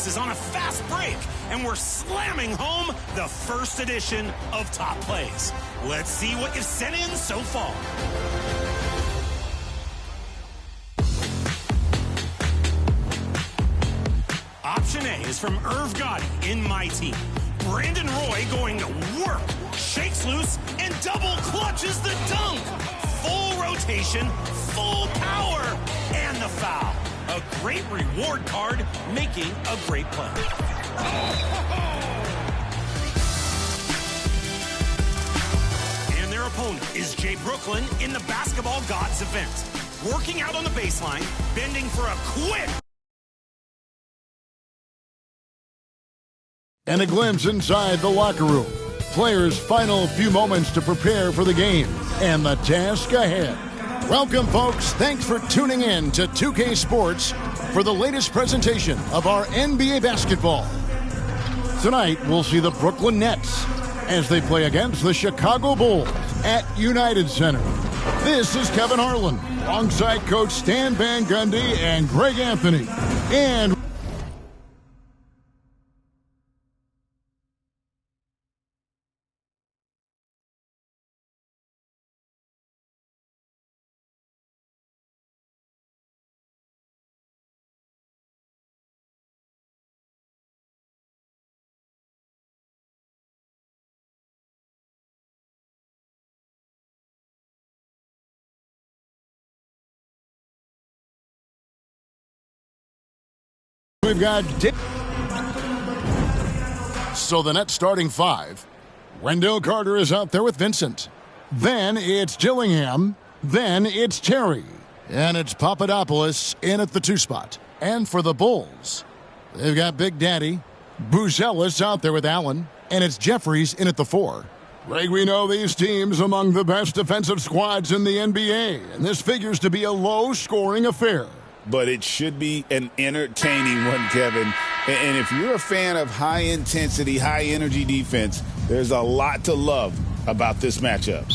Fox is on a fast break, and we're slamming home the first edition of Top Plays. Let's see what you've sent in so far. Option A is from Irv Gotti in my team. Brandon Roy going to work, shakes loose, and double clutches the dunk. Full rotation, full power, and the foul. A great reward card, making a great play. And their opponent is Jay Brooklyn in the Basketball Gods event. Working out on the baseline, bending for a quick. And a glimpse inside the locker room. Players' final few moments to prepare for the game and the task ahead. Welcome, folks. Thanks for tuning in to 2K Sports for the latest presentation of our NBA basketball. Tonight, we'll see the Brooklyn Nets as they play against the Chicago Bulls at United Center. This is Kevin Harlan, alongside Coach Stan Van Gundy and Greg Anthony. And we've got so the Nets starting five. Wendell Carter is out there with Vincent. Then it's Gillingham. Then it's Terry. And it's Papadopoulos in at the 2 spot. And for the Bulls, they've got Big Daddy. Buzelis out there with Allen. And it's Jeffries in at the 4. Greg, we know these teams among the best defensive squads in the NBA. And this figures to be a low-scoring affair. But it should be an entertaining one, Kevin. And if you're a fan of high-intensity, high-energy defense, there's a lot to love about this matchup.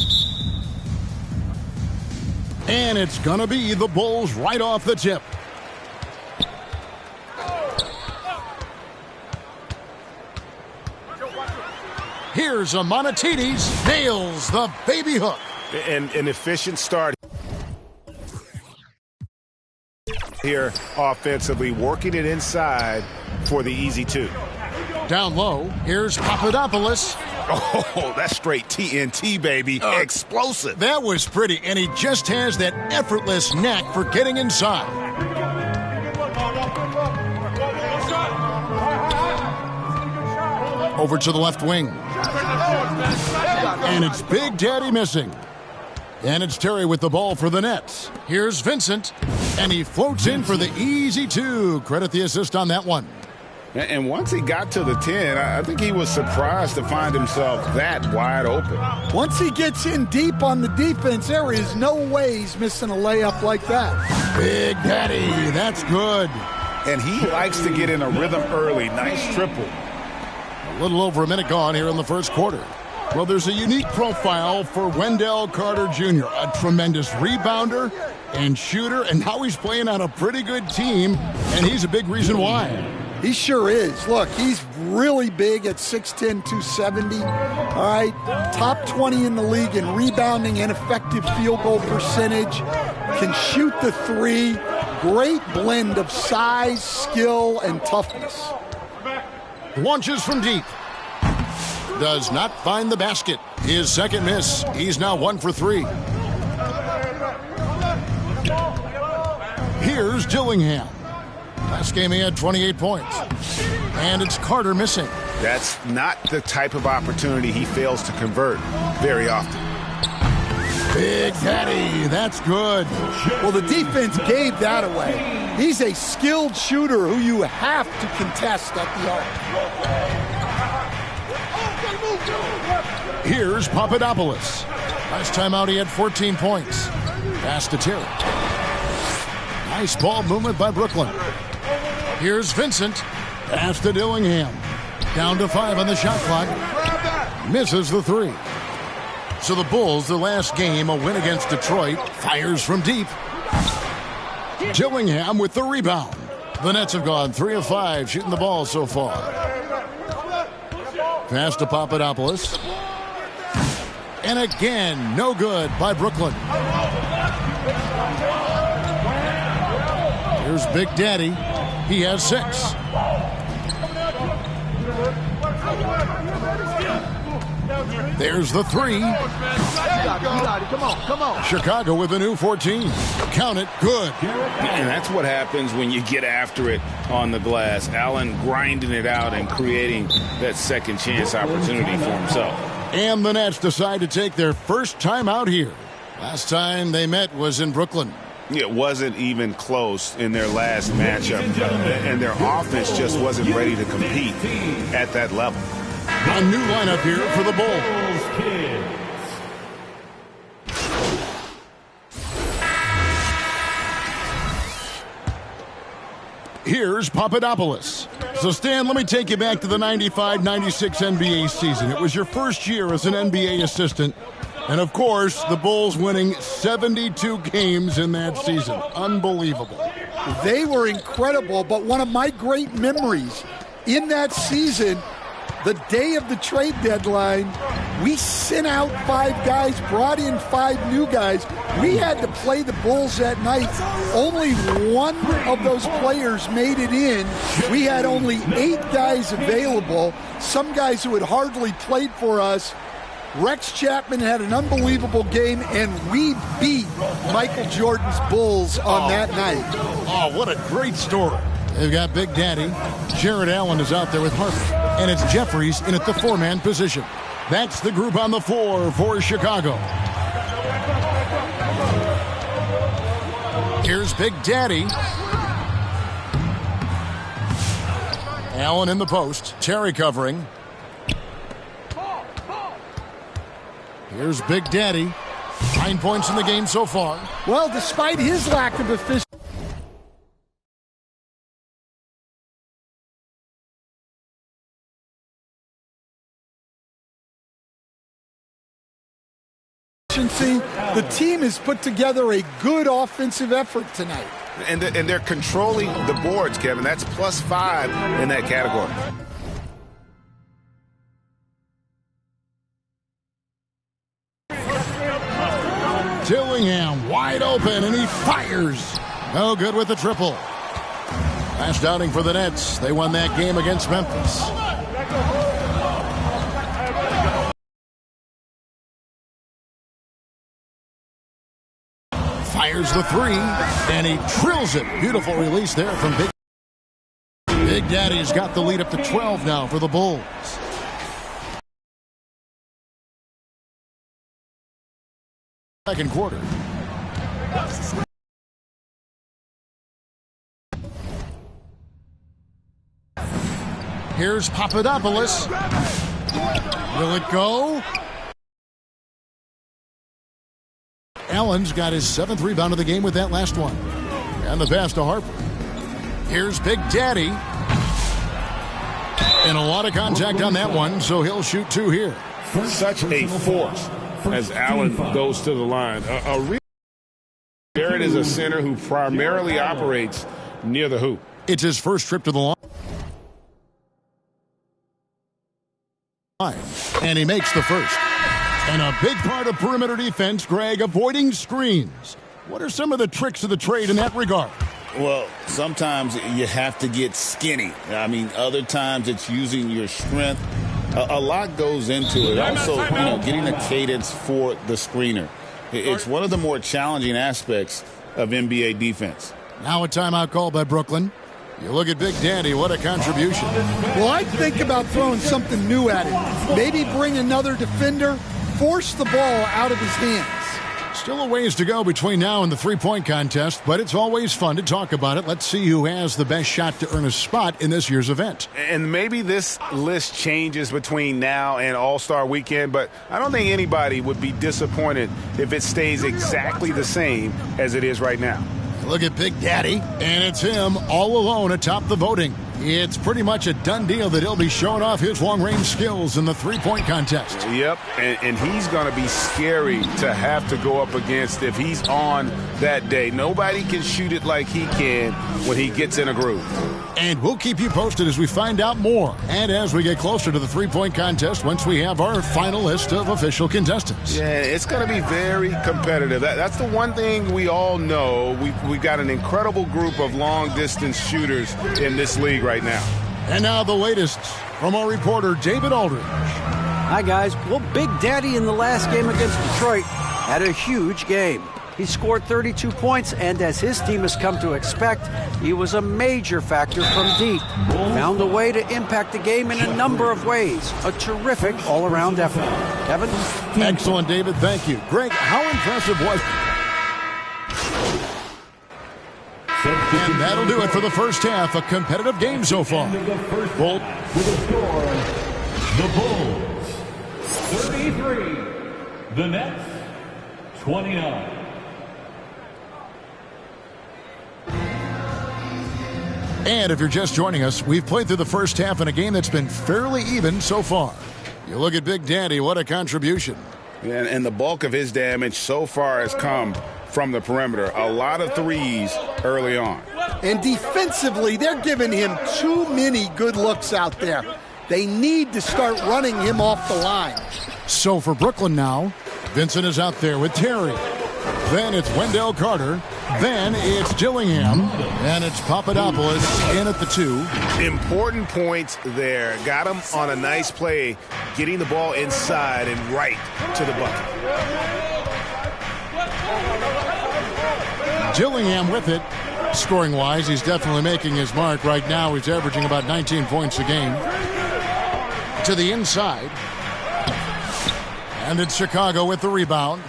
And it's going to be the Bulls right off the tip. Here's Amonatides, nails the baby hook. And an efficient start here offensively, working it inside for the easy 2. Down low, here's Papadopoulos. Oh, that's straight TNT, baby. Explosive. That was pretty, and he just has that effortless knack for getting inside. Over to the left wing. And it's Big Daddy missing. And it's Terry with the ball for the Nets. Here's Vincent, and he floats in for the easy 2. Credit the assist on that one. And once he got to the 10, I think he was surprised to find himself that wide open. Once he gets in deep on the defense, there is no way he's missing a layup like that. Big Daddy, that's good. And he likes to get in a rhythm early. Nice triple. A little over a minute gone here in the first quarter. Well, there's a unique profile for Wendell Carter Jr., a tremendous rebounder and shooter, and now he's playing on a pretty good team, and he's a big reason why. He sure is. Look, he's really big at 6'10", 270. All right, top 20 in the league in rebounding and effective field goal percentage. Can shoot the 3. Great blend of size, skill, and toughness. Launches from deep. Does not find the basket. His second miss. He's now 1 for 3. Here's Gillingham. Last game he had 28 points. And it's Carter missing. That's not the type of opportunity he fails to convert very often. Big Daddy, that's good. Well, the defense gave that away. He's a skilled shooter who you have to contest at the arc. Here's Papadopoulos. Last time out, he had 14 points. Pass to Terry. Nice ball movement by Brooklyn. Here's Vincent. Pass to Dillingham. Down to 5 on the shot clock. Misses the 3. So the Bulls, the last game, a win against Detroit, fires from deep. Dillingham with the rebound. The Nets have gone 3 of 5 shooting the ball so far. Pass to Papadopoulos. And again, no good by Brooklyn. Here's Big Daddy. He has 6. There's the 3. Come on. Chicago with a new 14. Count it, good. And that's what happens when you get after it on the glass. Allen grinding it out and creating that second chance opportunity for himself. And the Nets decide to take their first time out here. Last time they met was in Brooklyn. It wasn't even close in their last matchup, and their offense just wasn't ready to compete at that level. A new lineup here for the Bulls. Here's Papadopoulos. So, Stan, let me take you back to the 95-96 NBA season. It was your first year as an NBA assistant. And, of course, the Bulls winning 72 games in that season. Unbelievable. They were incredible, but one of my great memories in that season, the day of the trade deadline, we sent out 5 guys, brought in 5 new guys. We had to play the Bulls that night. Only one of those players made it in. We had only 8 guys available, some guys who had hardly played for us. Rex Chapman had an unbelievable game, and we beat Michael Jordan's Bulls on that night. Oh, what a great story. They've got Big Daddy. Jared Allen is out there with Harper. And it's Jeffries in at the 4-man position. That's the group on the floor for Chicago. Here's Big Daddy. Allen in the post. Terry covering. Here's Big Daddy. 9 points in the game so far. Well, despite his lack of efficiency, the team has put together a good offensive effort tonight. And they're controlling the boards, Kevin. That's +5 in that category. Dillingham wide open, and he fires. No good with the triple. Last outing for the Nets. They won that game against Memphis. Fires the 3, and he drills it. Beautiful release there from Big. Big Daddy's got the lead up to 12 now for the Bulls. Second quarter. Here's Papadopoulos. Will it go? Allen's got his 7th rebound of the game with that last one. And the pass to Harper. Here's Big Daddy. And a lot of contact on that one, so he'll shoot 2 here. Such a force as Allen goes to the line. Barrett is a center who primarily operates near the hoop. It's his first trip to the line. And he makes the first. And a big part of perimeter defense, Greg, avoiding screens. What are some of the tricks of the trade in that regard? Well, sometimes you have to get skinny. I mean, other times it's using your strength. A lot goes into it. Also, getting a cadence for the screener. It's one of the more challenging aspects of NBA defense. Now a timeout call by Brooklyn. You look at Big Daddy, what a contribution. Well, I think about throwing something new at it. Maybe bring another defender, force the ball out of his hands. Still a ways to go between now and the three-point contest, but it's always fun to talk about it. Let's see who has the best shot to earn a spot in this year's event. And maybe this list changes between now and All-Star Weekend, but I don't think anybody would be disappointed if it stays exactly the same as it is right now. Look at Big Daddy, and it's him all alone atop the voting. It's pretty much a done deal that he'll be showing off his long-range skills in the three-point contest. Yep, and he's going to be scary to have to go up against if he's on that day. Nobody can shoot it like he can when he gets in a groove. And we'll keep you posted as we find out more and as we get closer to the three-point contest once we have our final list of official contestants. Yeah, it's going to be very competitive. That's the one thing we all know. We've got an incredible group of long-distance shooters in this league right now. And now the latest from our reporter, David Aldridge. Hi, guys. Well, Big Daddy in the last game against Detroit had a huge game. He scored 32 points, and as his team has come to expect, he was a major factor from deep. Found a way to impact the game in a number of ways. A terrific all-around effort. Kevin? Excellent, David. Thank you. Greg, how impressive was it? And that'll do it for the first half. A competitive game so far. Bolt. With a score, the Bulls 33, the Nets 29. And if you're just joining us, we've played through the first half in a game that's been fairly even so far. You look at Big Daddy, what a contribution. And the bulk of his damage so far has come from the perimeter. A lot of threes early on. And defensively, they're giving him too many good looks out there. They need to start running him off the line. So for Brooklyn now, Vincent is out there with Terry. Then it's Wendell Carter. Then it's Gillingham. And it's Papadopoulos in at the 2. Important points there. Got him on a nice play, getting the ball inside and right to the bucket. Gillingham with it. Scoring-wise, he's definitely making his mark. Right now, he's averaging about 19 points a game. To the inside. And it's Chicago with the rebound.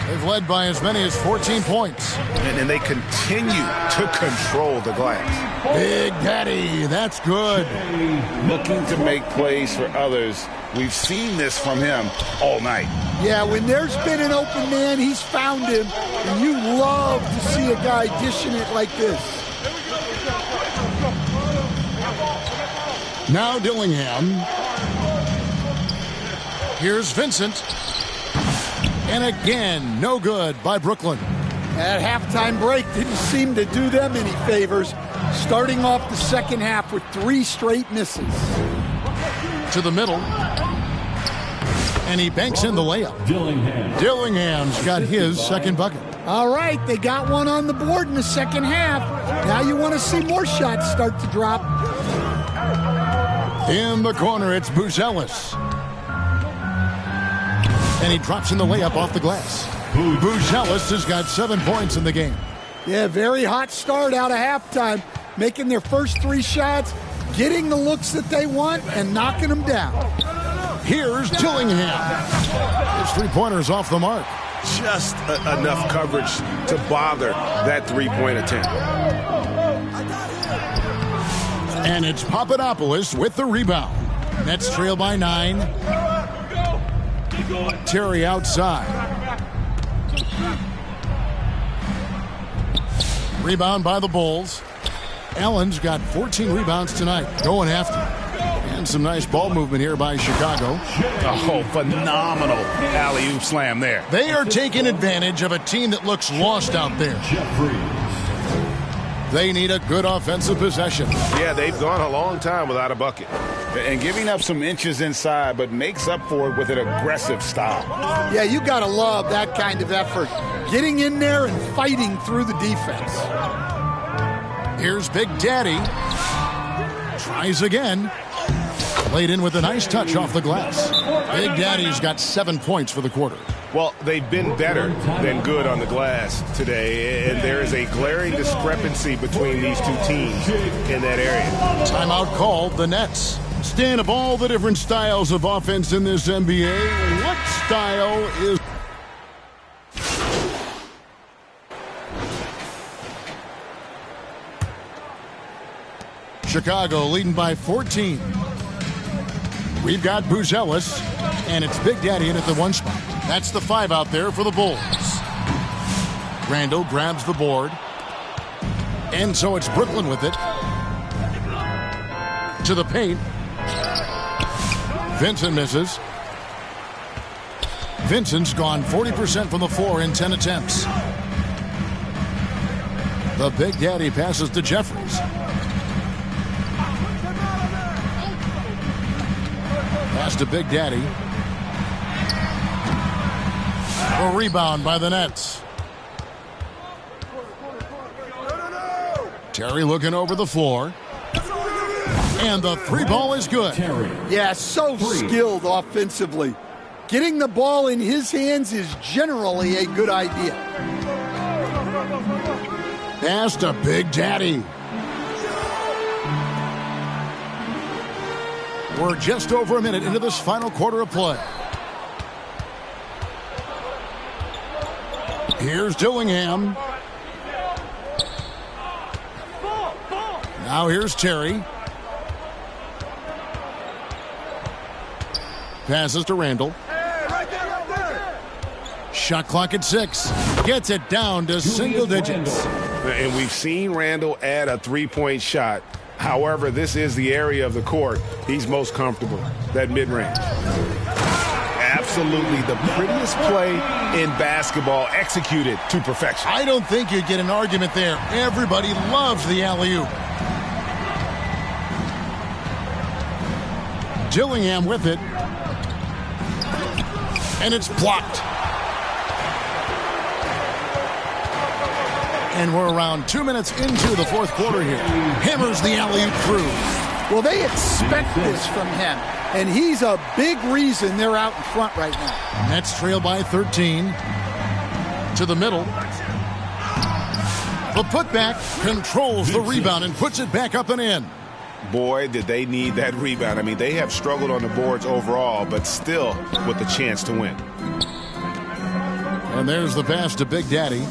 They've led by as many as 14 points. And they continue to control the glass. Big Daddy, that's good. Looking to make plays for others. We've seen this from him all night. Yeah, when there's been an open man, he's found him. And you love to see a guy dishing it like this. Now Dillingham. Here's Vincent. And again, no good by Brooklyn. That halftime break didn't seem to do them any favors, starting off the second half with 3 straight misses. To the middle. And he banks in the layup. Dillingham's got his second bucket. All right, they got one on the board in the second half. Now you want to see more shots start to drop. In the corner, it's Buzelis. And he drops in the layup off the glass. Buzelis has got 7 points in the game. Yeah, very hot start out of halftime. Making their first 3 shots, getting the looks that they want, and knocking them down. Here's Dillingham. His three-pointer's off the mark. Just enough coverage to bother that three-point attempt. And it's Papadopoulos with the rebound. Nets trail by 9. Terry outside. Rebound by the Bulls. Allen's got 14 rebounds tonight, going after. And some nice ball movement here by Chicago. Oh, phenomenal alley-oop slam there. They are taking advantage of a team that looks lost out there. They need a good offensive possession. Yeah, they've gone a long time without a bucket. And giving up some inches inside, but makes up for it with an aggressive style. Yeah, you got to love that kind of effort. Getting in there and fighting through the defense. Here's Big Daddy. Tries again. Laid in with a nice touch off the glass. Big Daddy's got 7 points for the quarter. Well, they've been better than good on the glass today, and there is a glaring discrepancy between these two teams in that area. Timeout called, the Nets. Stan, of all the different styles of offense in this NBA, what style is... Chicago leading by 14. We've got Buzelis, and it's Big Daddy in at the 1 spot. That's the 5 out there for the Bulls. Randall grabs the board. And so it's Brooklyn with it. To the paint. Vincent misses. Vincent's gone 40% from the floor in 10 attempts. The Big Daddy passes to Jeffries. Pass to Big Daddy. A rebound by the Nets. Terry looking over the floor. And the three ball is good. Yeah, so skilled offensively. Getting the ball in his hands is generally a good idea. Pass to Big Daddy. We're just over a minute into this final quarter of play. Here's Dillingham. Now here's Terry. Passes to Randall. Shot clock at 6. Gets it down to single digits. And we've seen Randall add a three-point shot. However, this is the area of the court he's most comfortable, that mid-range. Absolutely the prettiest play in basketball, executed to perfection. I don't think you'd get an argument there. Everybody loves the alley-oop. Dillingham with it. And it's blocked. And we're around 2 minutes into the fourth quarter here. Hammers the alley-oop through. Well, they expect this from him, and he's a big reason they're out in front right now. Nets trail by 13. To the middle. The putback controls the rebound and puts it back up and in. Boy, did they need that rebound. I mean, they have struggled on the boards overall, but still with the chance to win. And there's the pass to Big Daddy.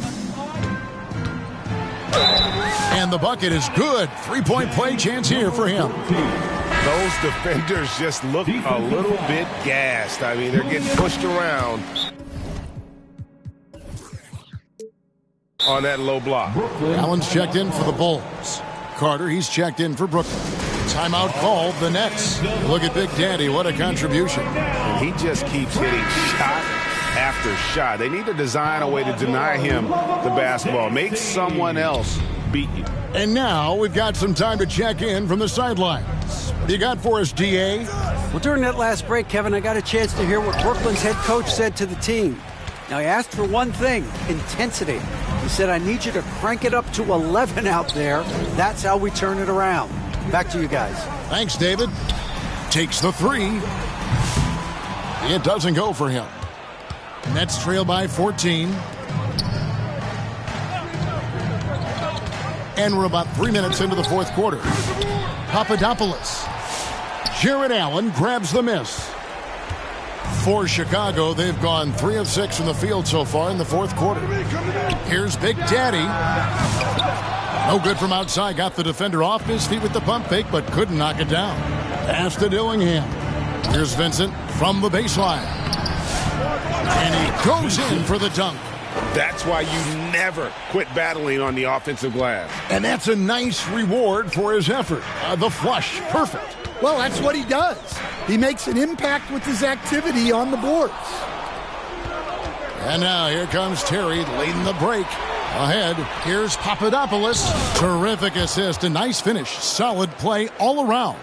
And the bucket is good. Three-point play chance here for him. Those defenders just look a little bit gassed. I mean, they're getting pushed around on that low block. Allen's checked in for the Bulls. Carter, he's checked in for Brooklyn. Timeout called, the Nets. Look at Big Daddy, what a contribution. And he just keeps hitting shot after shot. They need to design a way to deny him the basketball. Make someone else beat you. And now we've got some time to check in from the sidelines. What do you got for us, DA? Well, during that last break, Kevin, I got a chance to hear what Brooklyn's head coach said to the team. Now, he asked for one thing, intensity. He said, I need you to crank it up to 11 out there. That's how we turn it around. Back to you guys. Thanks, David. Takes the three. It doesn't go for him. Nets trail by 14. And we're about 3 minutes into the fourth quarter. Papadopoulos. Jared Allen grabs the miss. For Chicago, they've gone 3 of 6 from the field so far in the fourth quarter. Here's Big Daddy. No good from outside. Got the defender off his feet with the pump fake, but couldn't knock it down. Pass to Dillingham. Here's Vincent from the baseline. And he goes in for the dunk. That's why you never quit battling on the offensive glass. And that's a nice reward for his effort. The flush, perfect. Well, that's what he does. He makes an impact with his activity on the boards. And now here comes Terry late in the break. Ahead, here's Papadopoulos. Terrific assist, a nice finish. Solid play all around.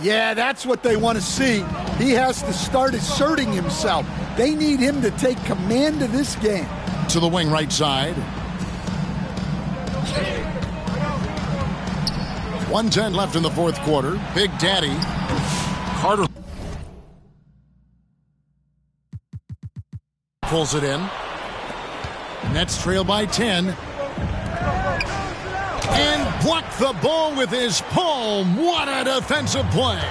Yeah, that's what they want to see. He has to start asserting himself. They need him to take command of this game. To the wing right side. 1:10 left in the fourth quarter. Big Daddy. Carter pulls it in. Nets trail by 10. And blocked the ball with his palm. What a defensive play.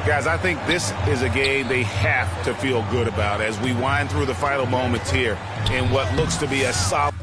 Guys, I think this is a game they have to feel good about as we wind through the final moments here in what looks to be a solid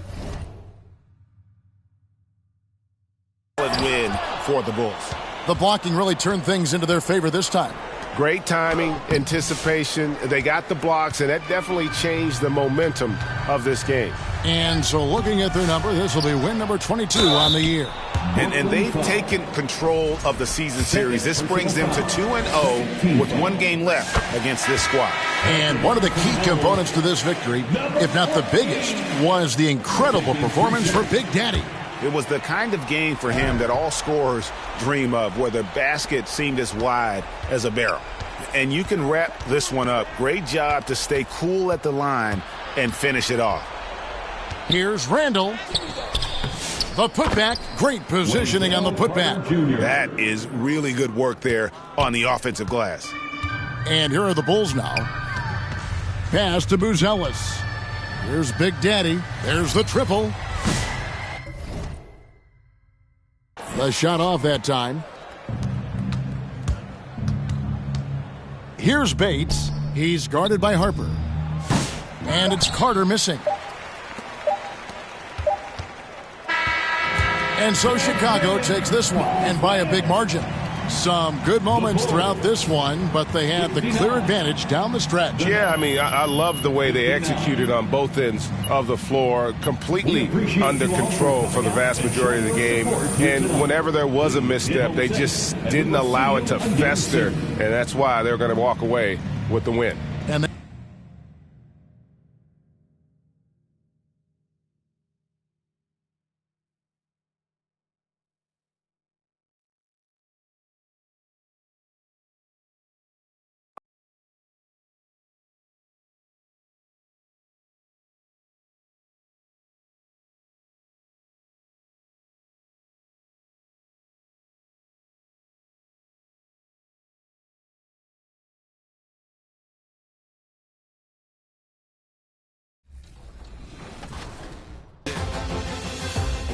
win for the Bulls. The blocking really turned things into their favor this time. Great timing, anticipation. They got the blocks, and that definitely changed the momentum of this game. And so looking at their number, this will be win number 22 on the year. And they've taken control of the season series. This brings them to 2-0 with one game left against this squad. And one of the key components to this victory, if not the biggest, was the incredible performance for Big Daddy. It was the kind of game for him that all scorers dream of, where the basket seemed as wide as a barrel. And you can wrap this one up. Great job to stay cool at the line and finish it off. Here's Randall. The putback, great positioning on the putback. That is really good work there on the offensive glass. And here are the Bulls now. Pass to Buzelis. Here's Big Daddy. There's the triple. The shot off that time. Here's Bates. He's guarded by Harper. And it's Carter missing. And so Chicago takes this one, and by a big margin. Some good moments throughout this one, but they had the clear advantage down the stretch. Yeah, I mean, I love the way they executed on both ends of the floor, completely under control for the vast majority of the game. And whenever there was a misstep, they just didn't allow it to fester, and that's why they're going to walk away with the win. And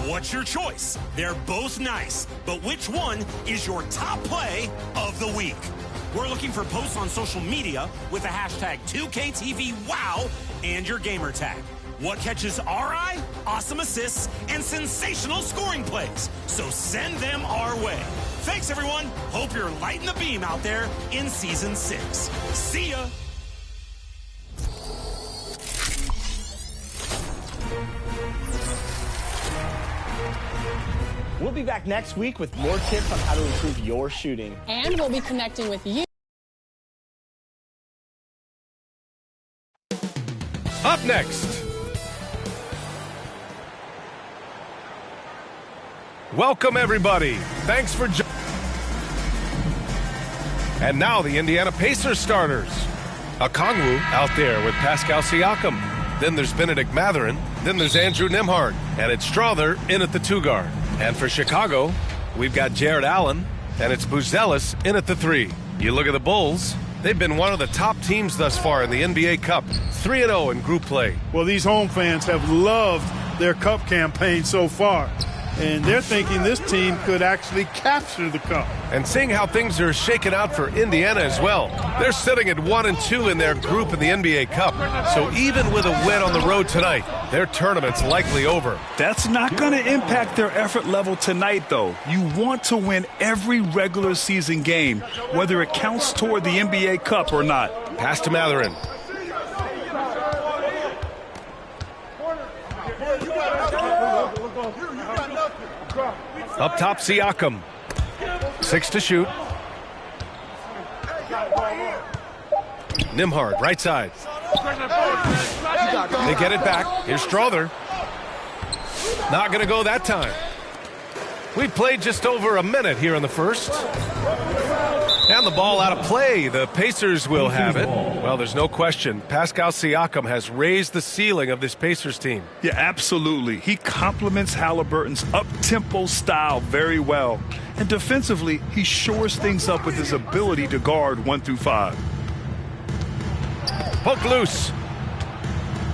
What's your choice? They're both nice, but which one is your top play of the week? We're looking for posts on social media with the hashtag 2KTVWOW and your gamer tag. What catches our eye? Awesome assists and sensational scoring plays. So send them our way. Thanks, everyone. Hope you're lighting the beam out there in Season 6. See ya. We'll be back next week with more tips on how to improve your shooting. And we'll be connecting with you. Up next. Welcome, everybody. Thanks for joining. And now the Indiana Pacers starters. Okongwu out there with Pascal Siakam. Then there's Benedict Mathurin. Then there's Andrew Nembhard. And it's Strother in at the 2-guard. And for Chicago, we've got Jared Allen, and it's Buzelis in at the 3. You look at the Bulls, they've been one of the top teams thus far in the NBA Cup, 3-0 in group play. Well, these home fans have loved their Cup campaign so far, and they're thinking this team could actually capture the Cup. And seeing how things are shaking out for Indiana as well. They're sitting at 1-2 in their group in the NBA Cup. So even with a win on the road tonight, their tournament's likely over. That's not going to impact their effort level tonight, though. You want to win every regular season game, whether it counts toward the NBA Cup or not. Pass to Mathurin. Up top, Siakam. 6 to shoot. Nembhard, right side. They get it back. Here's Strother. Not going to go that time. We played just over a minute here in the first. And the ball out of play. The Pacers will have it. Well, there's no question. Pascal Siakam has raised the ceiling of this Pacers team. Yeah, absolutely. He complements Halliburton's up-tempo style very well. And defensively, he shores things up with his ability to guard 1 through 5. Poke loose.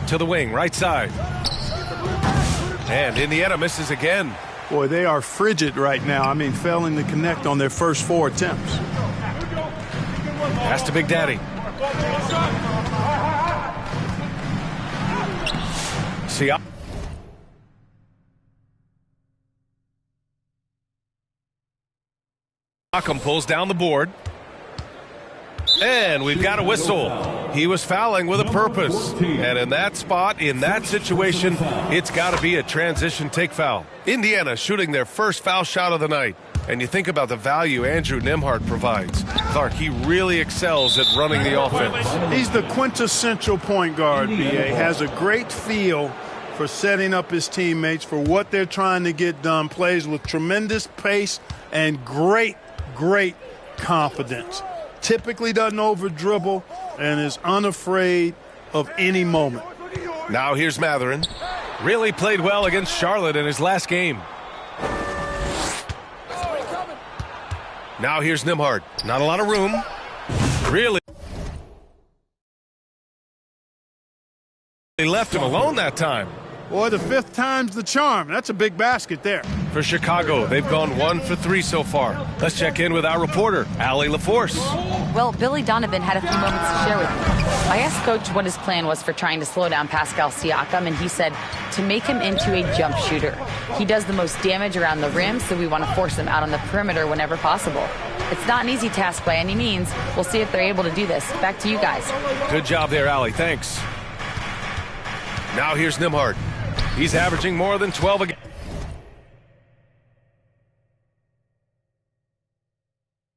To the wing, right side. And Indiana misses again. Boy, they are frigid right now. I mean, failing to connect on their first 4 attempts. Pass to Big Daddy. Siakam pulls down the board. And we've got a whistle. He was fouling with a purpose. And in that spot, in that situation, it's got to be a transition take foul. Indiana shooting their first foul shot of the night. And you think about the value Andrew Nembhard provides. Clark, he really excels at running the offense. He's the quintessential point guard, B.A. Has a great feel for setting up his teammates for what they're trying to get done. Plays with tremendous pace and great confidence. Typically doesn't over-dribble and is unafraid of any moment. Now here's Matherin. Really played well against Charlotte in his last game. Now here's Nembhard. Not a lot of room. Really left him alone that time. Boy, the fifth time's the charm. That's a big basket there. For Chicago, they've gone 1 for 3 so far. Let's check in with our reporter, Allie LaForce. Well, Billy Donovan had a few moments to share with me. I asked Coach what his plan was for trying to slow down Pascal Siakam, and he said to make him into a jump shooter. He does the most damage around the rim, so we want to force him out on the perimeter whenever possible. It's not an easy task by any means. We'll see if they're able to do this. Back to you guys. Good job there, Allie. Thanks. Now here's Nembhard. He's averaging more than 12 a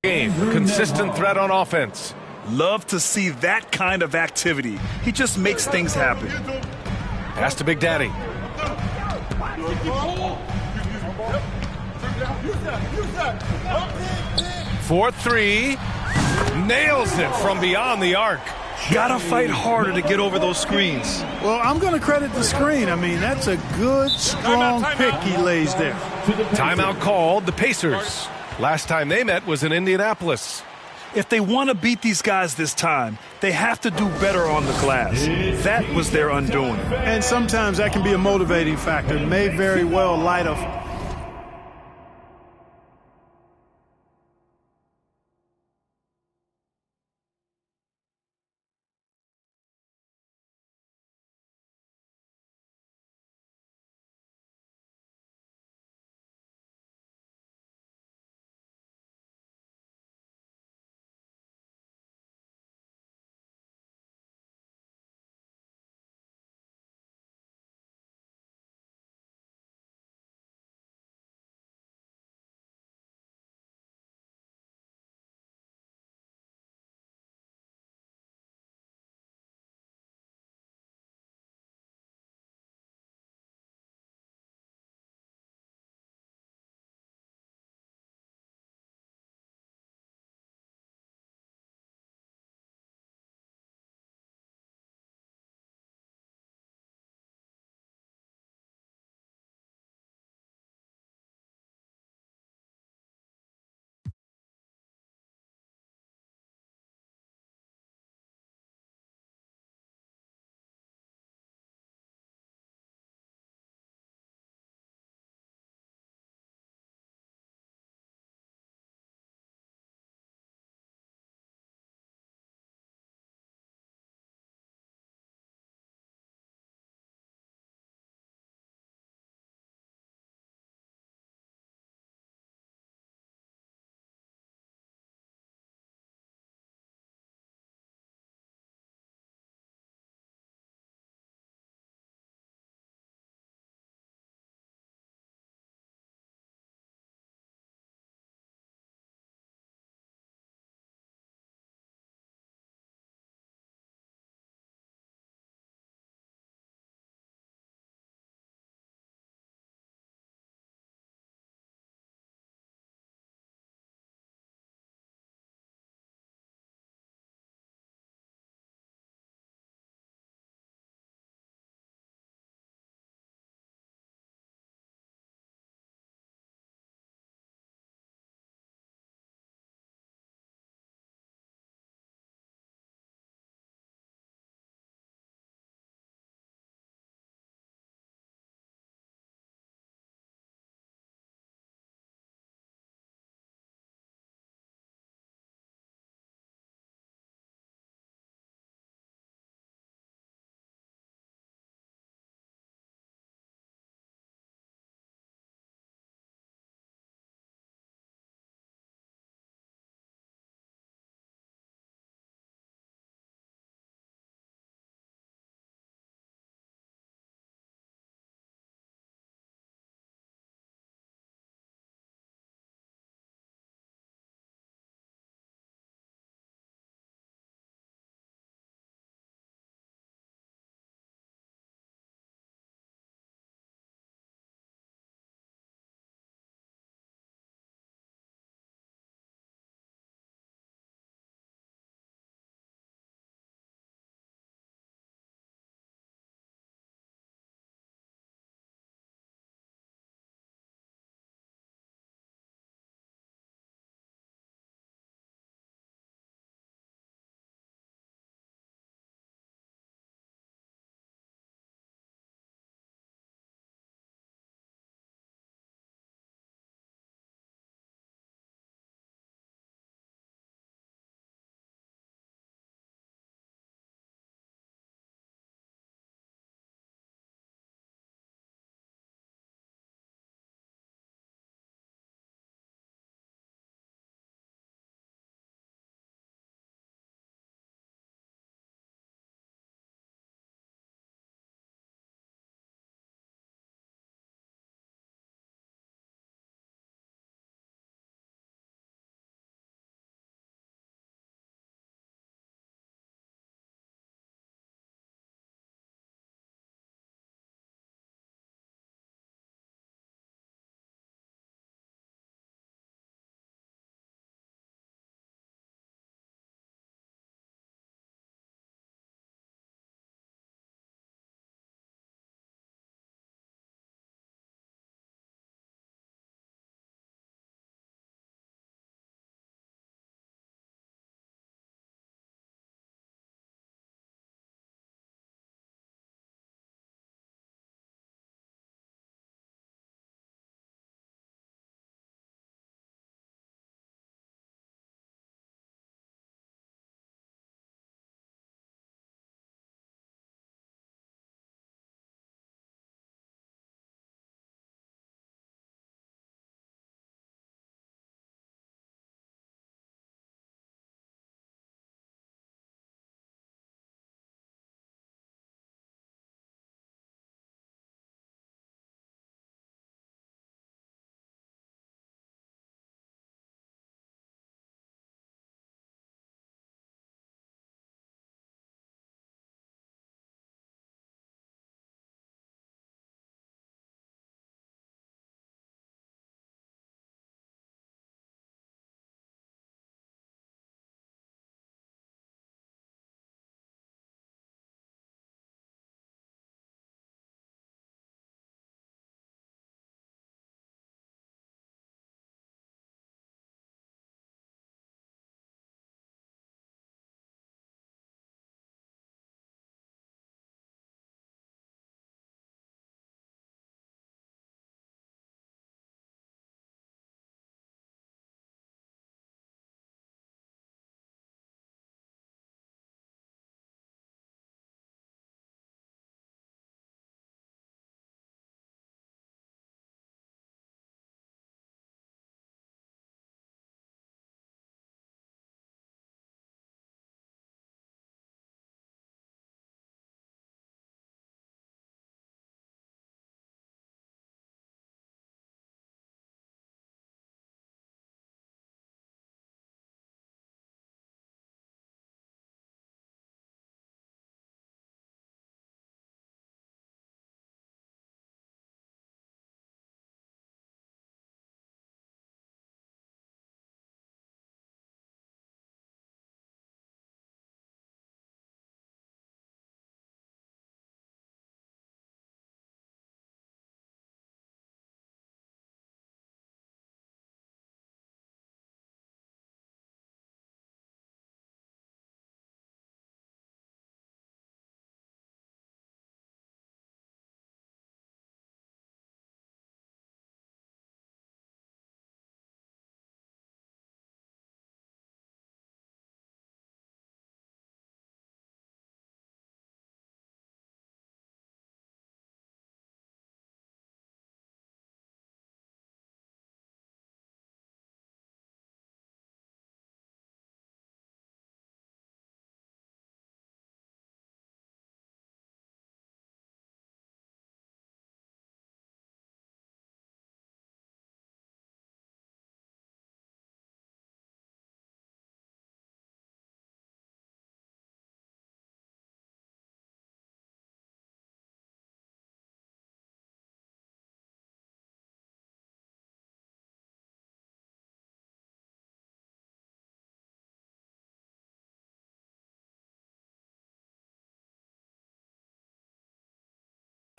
game. Consistent threat on offense. Love to see that kind of activity. He just makes things happen. Pass to Big Daddy. For 3. Nails it from beyond the arc. Gotta fight harder to get over those screens. Well, I'm going to credit the screen. I mean, that's a good, strong pick he lays there. Timeout called. The Pacers. Last time they met was in Indianapolis. If they want to beat these guys this time, they have to do better on the glass. That was their undoing. And sometimes that can be a motivating factor. It may very well light a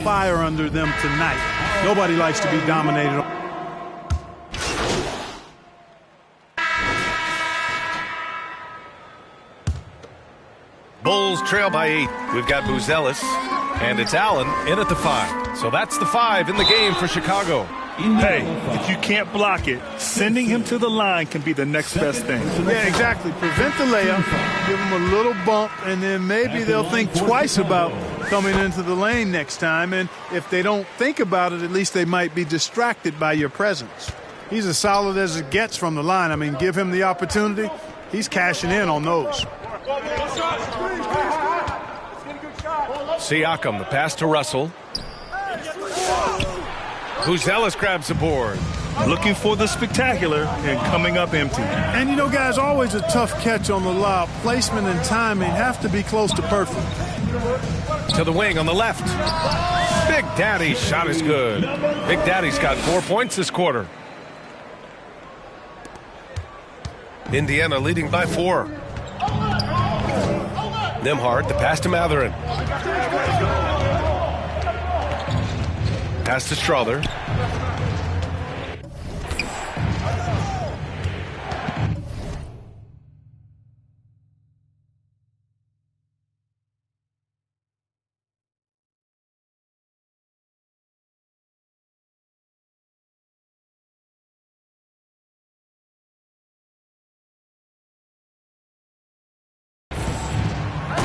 fire under them tonight. Nobody likes to be dominated. Bulls trail by 8. We've got Buzelis, and it's Allen in at the 5. So that's the 5 in the game for Chicago. Hey, if you can't block it, sending him to the line can be the next best thing. Yeah, exactly. Prevent the layup, give them a little bump, and then maybe they'll think twice about coming into the lane next time. And if they don't think about it, at least they might be distracted by your presence. He's as solid as it gets from the line. I mean, give him the opportunity. He's cashing in on those. Siakam, the pass to Russell. Buzelis grabs the board. Looking for the spectacular and coming up empty. And, you know, guys, always a tough catch on the lob. Placement and timing have to be close to perfect. To the wing on the left. Big Daddy's shot is good. Big Daddy's got 4 points this quarter. Indiana leading by 4. Nembhard, the pass to Matherin. Pass to Strother.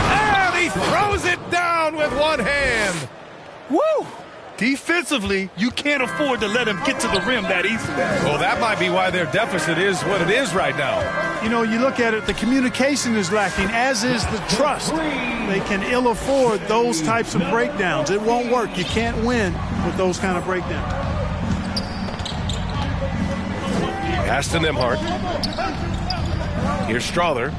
And he throws it down with one hand. Woo! Defensively, you can't afford to let him get to the rim that easily. Well, that might be why their deficit is what it is right now. You know, you look at it, the communication is lacking, as is the trust. They can ill afford those types of breakdowns. It won't work. You can't win with those kind of breakdowns. Pass to Nembhard. Here's Strother.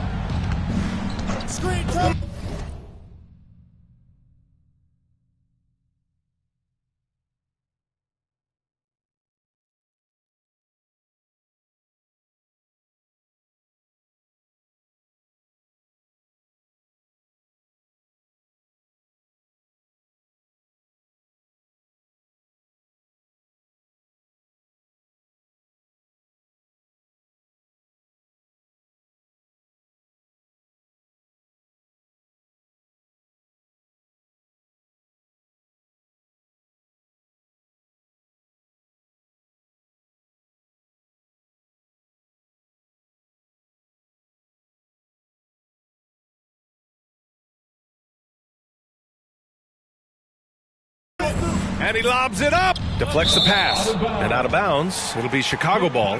And he lobs it up. Deflects the pass. And out of bounds, it'll be Chicago ball.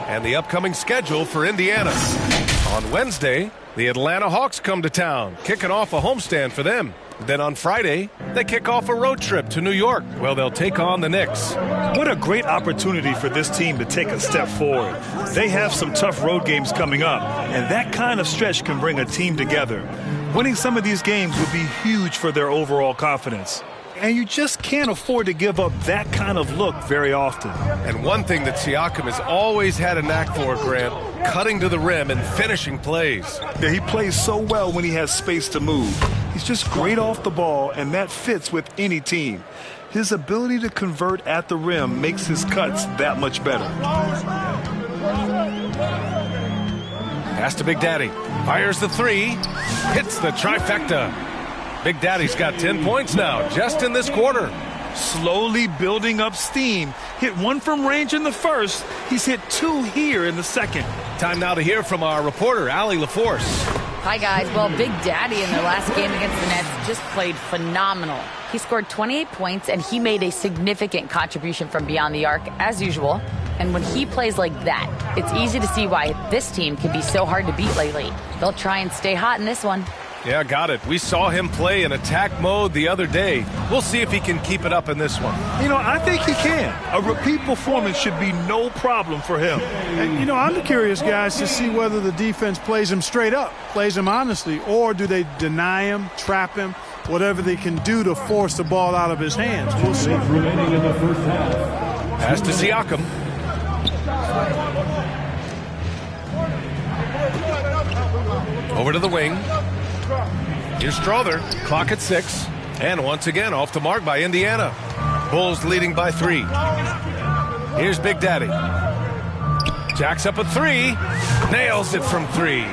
And the upcoming schedule for Indiana. On Wednesday, the Atlanta Hawks come to town, kicking off a homestand for them. Then on Friday, they kick off a road trip to New York. Well, they'll take on the Knicks. What a great opportunity for this team to take a step forward. They have some tough road games coming up, and that kind of stretch can bring a team together. Winning some of these games would be huge for their overall confidence. And you just can't afford to give up that kind of look very often. And one thing that Siakam has always had a knack for, Grant, cutting to the rim and finishing plays. Yeah, he plays so well when he has space to move. He's just great off the ball, and that fits with any team. His ability to convert at the rim makes his cuts that much better. Pass to Big Daddy. Fires the 3. Hits the trifecta. Big Daddy's got 10 points now, just in this quarter. Slowly building up steam. Hit 1 from range in the first. He's hit 2 here in the second. Time now to hear from our reporter, Allie LaForce. Hi, guys. Well, Big Daddy in their last game against the Nets just played phenomenal. He scored 28 points, and he made a significant contribution from beyond the arc, as usual. And when he plays like that, it's easy to see why this team can be so hard to beat lately. They'll try and stay hot in this one. Yeah, got it. We saw him play in attack mode the other day. We'll see if he can keep it up in this one. You know, I think he can. A repeat performance should be no problem for him. And, you know, I'm curious, guys, to see whether the defense plays him straight up, plays him honestly, or do they deny him, trap him, whatever they can do to force the ball out of his hands. We'll see. Remaining in the first half. Pass to Siakam. Over to the wing. Here's Strother. Clock at 6. And once again, off the mark by Indiana. Bulls leading by 3. Here's Big Daddy. Jacks up a 3. Nails it from 3.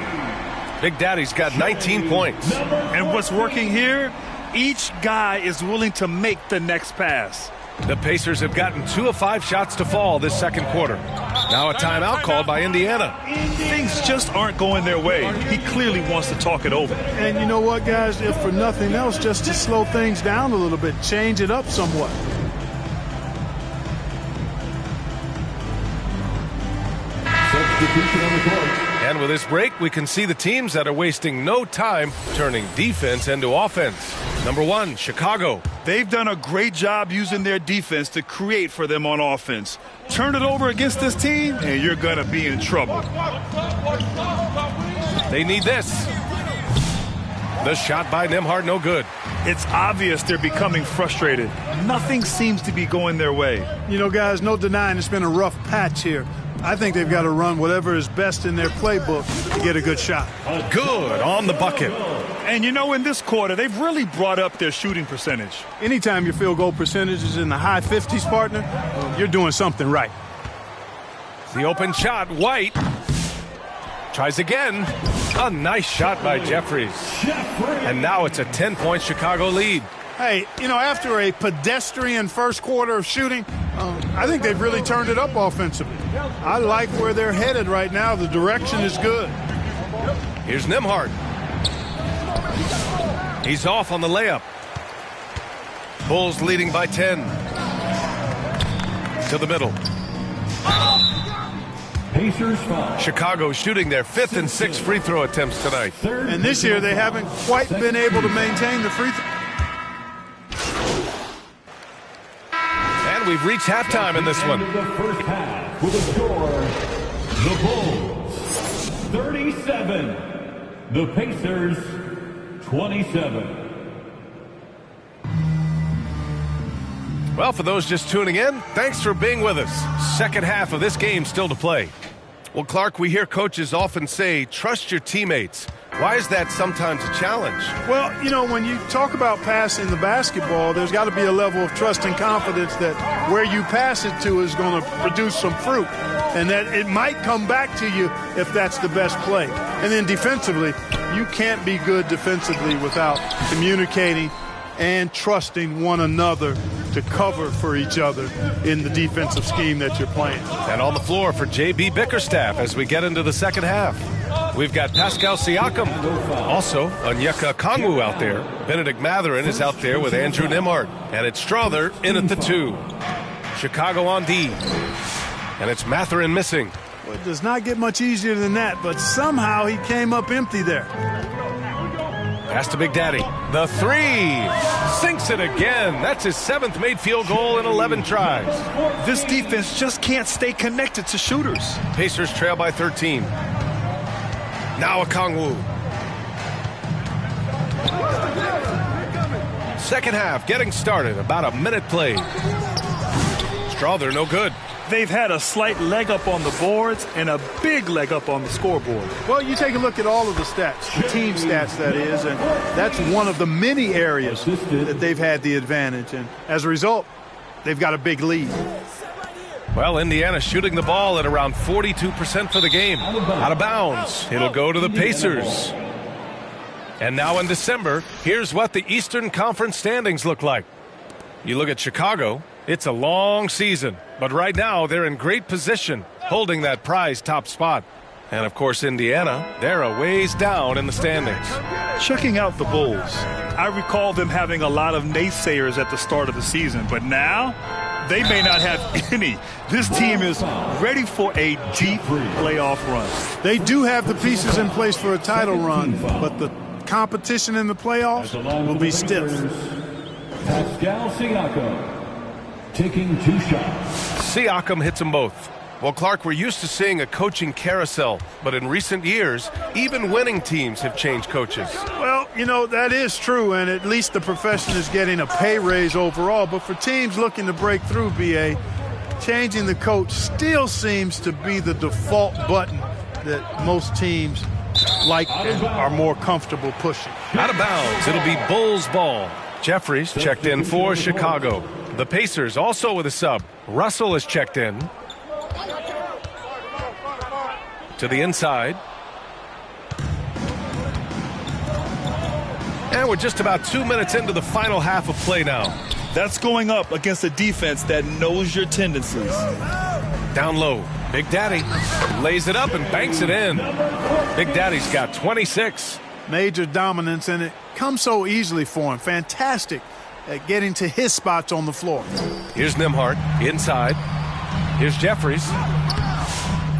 Big Daddy's got 19 points. And what's working here? Each guy is willing to make the next pass. The Pacers have gotten 2 of 5 shots to fall this second quarter. Now a timeout called by Indiana. Things just aren't going their way. He clearly wants to talk it over. And you know what, guys? If for nothing else, just to slow things down a little bit, change it up somewhat. Substitution on the court. And with this break, we can see the teams that are wasting no time turning defense into offense. Number 1, Chicago. They've done a great job using their defense to create for them on offense. Turn it over against this team, and you're going to be in trouble. They need this. The shot by Nembhard, no good. It's obvious they're becoming frustrated. Nothing seems to be going their way. You know, guys, no denying it's been a rough patch here. I think they've got to run whatever is best in their playbook to get a good shot. Good on the bucket. And you know, in this quarter, they've really brought up their shooting percentage. Anytime your field goal percentage is in the high 50s, partner, you're doing something right. The open shot, White. Tries again. A nice shot by Jeffries. And now it's a 10-point Chicago lead. Hey, you know, after a pedestrian first quarter of shooting, I think they've really turned it up offensively. I like where they're headed right now. The direction is good. Here's Nembhard. He's off on the layup. Bulls leading by 10. To the middle. Pacers foul. Chicago shooting their 5th and 6th free throw attempts tonight. And this year they haven't quite been able to maintain the free throw. And we've reached halftime in this one. The first half with a score, the Bulls 37, the Pacers 27. Well, for those just tuning in, thanks for being with us. Second half of this game still to play. Well, Clark, we hear coaches often say, trust your teammates. Why is that sometimes a challenge? Well, you know, when you talk about passing the basketball, there's got to be a level of trust and confidence that where you pass it to is going to produce some fruit, and that it might come back to you if that's the best play. And then defensively, you can't be good defensively without communicating and trusting one another to cover for each other in the defensive scheme that you're playing. And on the floor for J.B. Bickerstaff as we get into the second half. We've got Pascal Siakam, also Onyeka Okongwu out there. Benedict Mathurin is out there with Andrew Nembhard. And it's Strother in at the 2. Chicago on D. And it's Mathurin missing. Well, it does not get much easier than that, but somehow he came up empty there. Pass to Big Daddy. The 3. Sinks it again. That's his 7th made field goal in 11 tries. This defense just can't stay connected to shooters. Pacers trail by 13. Now Okongwu. Second half getting started. About a minute played. Strother no good. They've had a slight leg up on the boards and a big leg up on the scoreboard. Well, you take a look at all of the stats, the team stats that is, and that's one of the many areas that they've had the advantage. And as a result, they've got a big lead. Well, Indiana shooting the ball at around 42% for the game. Out of bounds. It'll go to the Pacers. And now in December, here's what the Eastern Conference standings look like. You look at Chicago, it's a long season. But right now, they're in great position, holding that prize top spot. And, of course, Indiana, they're a ways down in the standings. Checking out the Bulls, I recall them having a lot of naysayers at the start of the season. But now, they may not have any. This team is ready for a deep playoff run. They do have the pieces in place for a title run, but the competition in the playoffs will be stiff. Pascal Siakam taking 2 shots. Siakam hits them both. Well, Clark, we're used to seeing a coaching carousel, but in recent years, even winning teams have changed coaches. Well, you know, that is true, and at least the profession is getting a pay raise overall. But for teams looking to break through, BA, changing the coach still seems to be the default button that most teams like and are more comfortable pushing. Out of bounds, it'll be Bulls ball. Jeffries checked in for Chicago. The Pacers also with a sub. Russell is checked in. To the inside. And we're just about 2 minutes into the final half of play now. That's going up against a defense that knows your tendencies. Down low. Big Daddy lays it up and banks it in. Big Daddy's got 26. Major dominance, and it comes so easily for him. Fantastic at getting to his spots on the floor. Here's Nembhard inside. Here's Jeffries.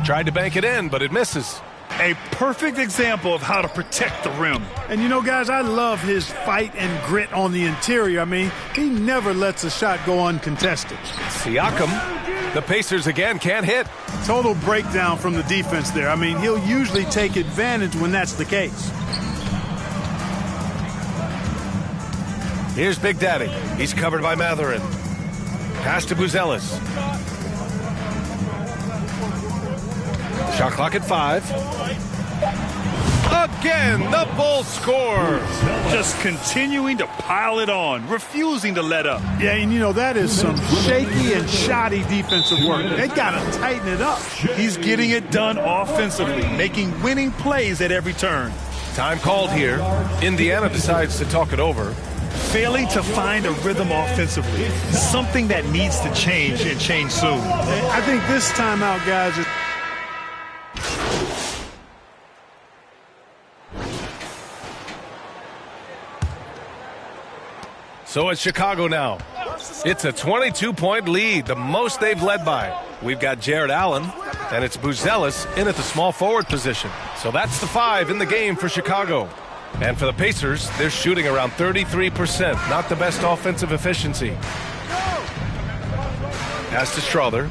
Tried to bank it in, but it misses. A perfect example of how to protect the rim. And you know, guys, I love his fight and grit on the interior. I mean, he never lets a shot go uncontested. Siakam, the Pacers again can't hit. Total breakdown from the defense there. I mean, he'll usually take advantage when that's the case. Here's Big Daddy. He's covered by Matherin. Pass to Buzelis. Shot clock at 5. Again, the Bulls score. Just continuing to pile it on, refusing to let up. Yeah, and you know, that is some shaky and shoddy defensive work. They got to tighten it up. He's getting it done offensively, making winning plays at every turn. Time called here. Indiana decides to talk it over. Failing to find a rhythm offensively, something that needs to change and change soon. I think this timeout, guys, is... So it's Chicago now. It's a 22-point lead, the most they've led by. We've got Jared Allen, and it's Buzelis in at the small forward position. So that's the 5 in the game for Chicago. And for the Pacers, they're shooting around 33%. Not the best offensive efficiency. Pass to Strother.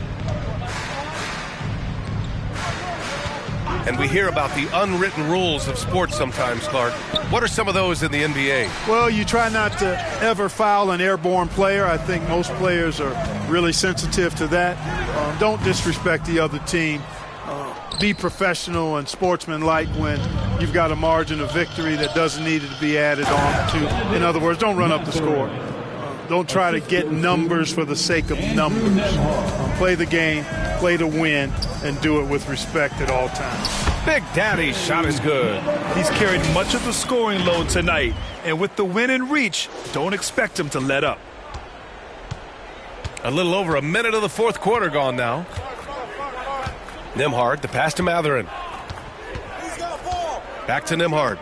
And we hear about the unwritten rules of sports sometimes, Clark. What are some of those in the NBA? Well, you try not to ever foul an airborne player. I think most players are really sensitive to that. Don't disrespect the other team. Be professional and sportsmanlike when you've got a margin of victory that doesn't need to be added on to. In other words, don't run up the score. Don't try to get numbers for the sake of numbers. Play the game, play to win, and do it with respect at all times. Big Daddy's shot is good. He's carried much of the scoring load tonight, and with the win in reach, don't expect him to let up. A little over a minute of the fourth quarter gone now. Nembhard, the pass to Matherin. Back to Nembhard.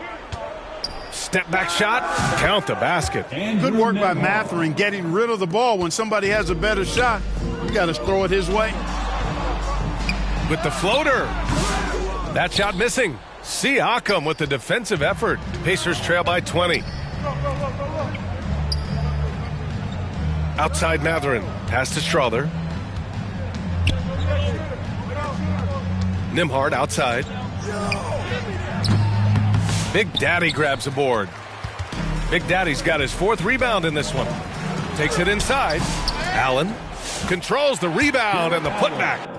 Step back shot, count the basket. Good work by Matherin getting rid of the ball. When somebody has a better shot, you got to throw it his way. With the floater. That shot missing. Siakam with the defensive effort. Pacers trail by 20. Outside Matherin. Pass to Strother. Nembhard outside. Big Daddy grabs a board. Big Daddy's got his 4th rebound in this one. Takes it inside. Allen controls the rebound and the putback.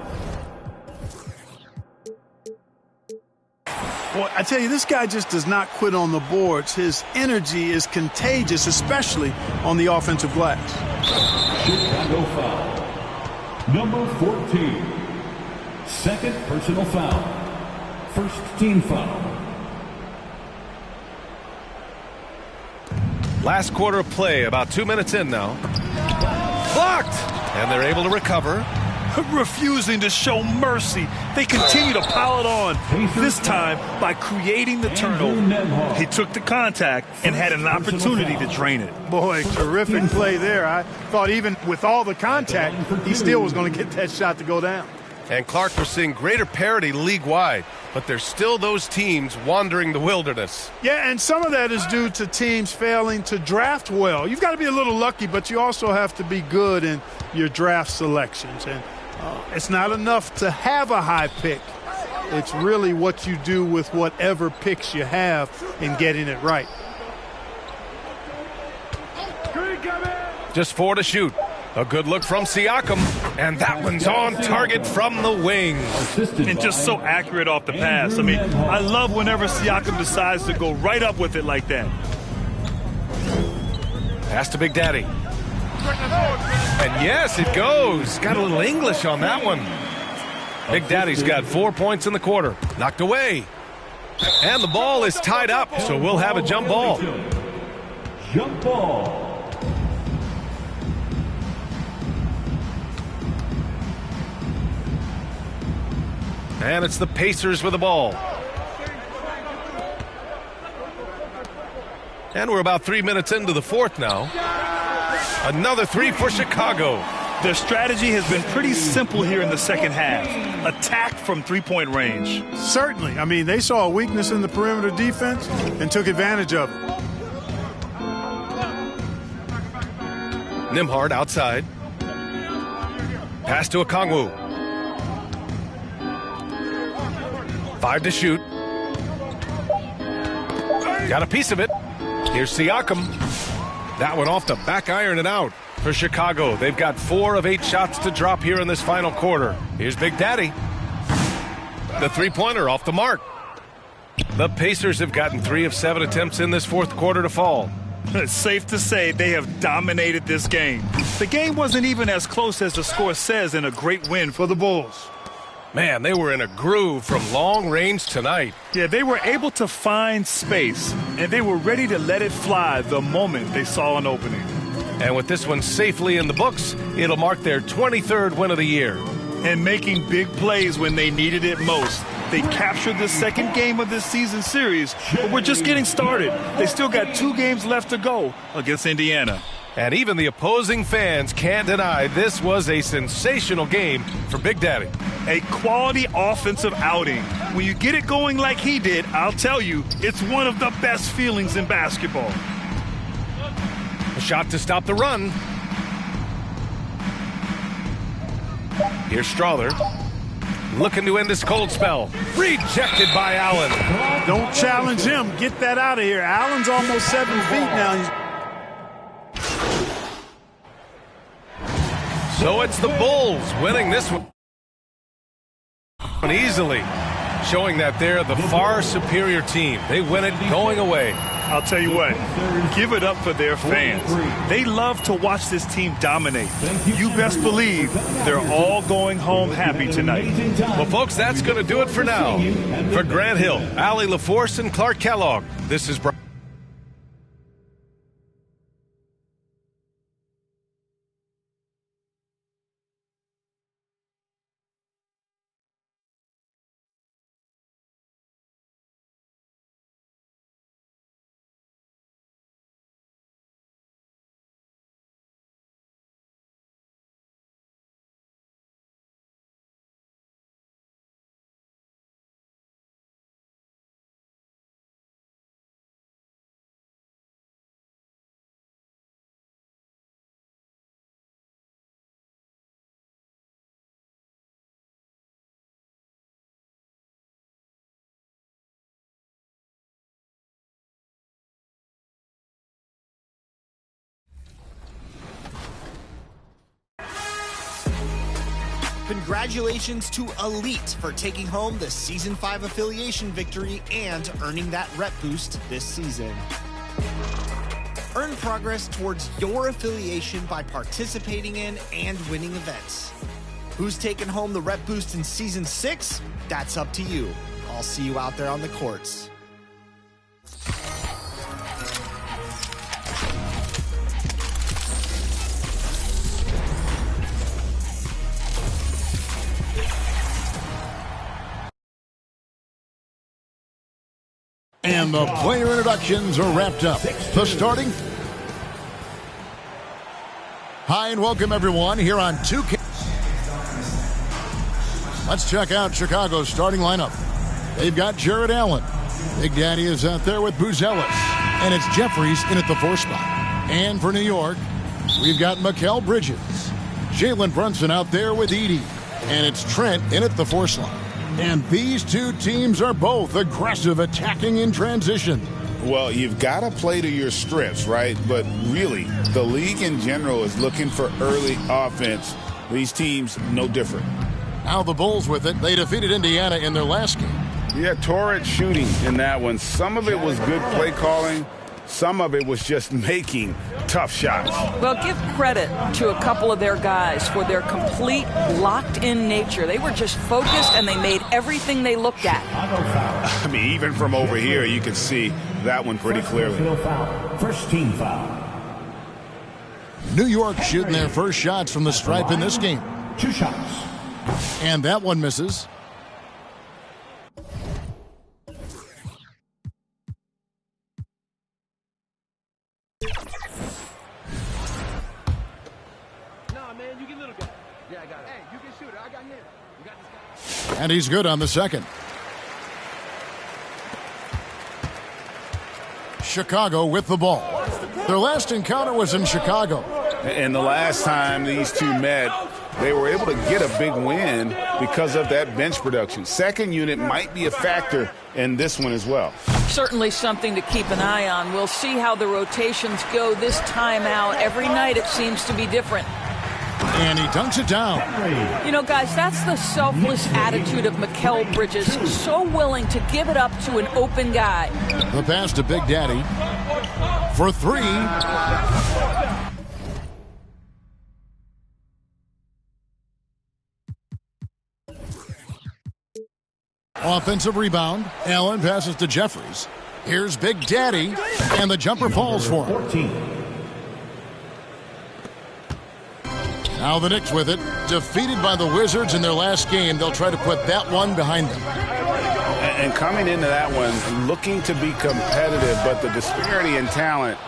Well, I tell you, this guy just does not quit on the boards. His energy is contagious, especially on the offensive glass. Chicago foul. Number 14. Second personal foul. First team foul. Last quarter of play, about 2 minutes in now. Blocked! And they're able to recover. Refusing to show mercy. They continue to pile it on, this time by creating the turnover. He took the contact and had an opportunity to drain it. Boy, terrific play there. I thought even with all the contact, he still was going to get that shot to go down. And Clark, we're seeing greater parity league-wide, but there's still those teams wandering the wilderness. Yeah, and some of that is due to teams failing to draft well. You've got to be a little lucky, but you also have to be good in your draft selections. And it's not enough to have a high pick. It's really what you do with whatever picks you have in getting it right. Just 4 to shoot. A good look from Siakam, and that one's on target from the wing. And just so accurate off the pass. I mean, I love whenever Siakam decides to go right up with it like that. Pass to Big Daddy. And yes, it goes. Got a little English on that one. Big Daddy's got 4 points in the quarter. Knocked away. And the ball is tied up, so we'll have a jump ball. Jump ball. And it's the Pacers with the ball. And we're about 3 minutes into the fourth now. Another three for Chicago. Their strategy has been pretty simple here in the second half. Attack from three-point range. Certainly. I mean, they saw a weakness in the perimeter defense and took advantage of it. Nembhard outside. Pass to Okongwu. 5 to shoot. Got a piece of it. Here's Siakam. That one off the back iron and out for Chicago. They've got 4 of 8 shots to drop here in this final quarter. Here's Big Daddy. The three-pointer off the mark. The Pacers have gotten 3 of 7 attempts in this fourth quarter to fall. It's safe to say they have dominated this game. The game wasn't even as close as the score says in a great win for the Bulls. Man, they were in a groove from long range tonight. Yeah, they were able to find space, and they were ready to let it fly the moment they saw an opening. And with this one safely in the books, it'll mark their 23rd win of the year. And making big plays when they needed it most. They captured the second game of this season series, but we're just getting started. They still got 2 games left to go against Indiana. And even the opposing fans can't deny this was a sensational game for Big Daddy. A quality offensive outing. When you get it going like he did, I'll tell you, it's one of the best feelings in basketball. A shot to stop the run. Here's Strother. Looking to end this cold spell. Rejected by Allen. Don't challenge him. Get that out of here. Allen's almost 7 feet now. So it's the Bulls winning this one easily, showing that they're the far superior team. They win it going away. I'll tell you what, give it up for their fans. They love to watch this team dominate. You best believe they're all going home happy tonight. Well, folks, that's going to do it for now. For Grant Hill, Allie LaForce, and Clark Kellogg, this is Brian. Congratulations to Elite for taking home the Season 5 affiliation victory and earning that rep boost this season. Earn progress towards your affiliation by participating in and winning events. Who's taking home the rep boost in Season 6? That's up to you. I'll see you out there on the courts. And the player introductions are wrapped up. The starting. Hi and welcome everyone here on 2K. Let's check out Chicago's starting lineup. They've got Jared Allen. Big Daddy is out there with Buzelis. And it's Jeffries in at the 4 spot. And for New York, we've got Mikal Bridges. Jalen Brunson out there with Edey. And it's Trent in at the 4 slot. And these two teams are both aggressive, attacking in transition. Well, you've got to play to your strengths, right? But really, the league in general is looking for early offense. These teams, no different. Now the Bulls with it. They defeated Indiana in their last game. Yeah, torrid shooting in that one. Some of it was good play calling, Some of it was just making tough shots. Well, give credit to a couple of their guys for their complete locked-in nature. They were just focused, and they made everything they looked at. I mean, even from over here, you can see that one pretty clearly. First team foul. New York shooting their first shots from the stripe in this game. 2 shots. And that one misses. And he's good on the second. Chicago with the ball. Their last encounter was in Chicago. And the last time these two met, they were able to get a big win because of that bench production. Second unit might be a factor in this one as well. Certainly something to keep an eye on. We'll see how the rotations go this time out. Every night it seems to be different. And he dunks it down. You know, guys, that's the selfless attitude of Mikal Bridges. So willing to give it up to an open guy. The pass to Big Daddy for 3. Offensive rebound. Allen passes to Jeffries. Here's Big Daddy, and the jumper falls for him. Now the Knicks with it. Defeated by the Wizards in their last game, they'll try to put that one behind them. And coming into that one, looking to be competitive, but the disparity in talent,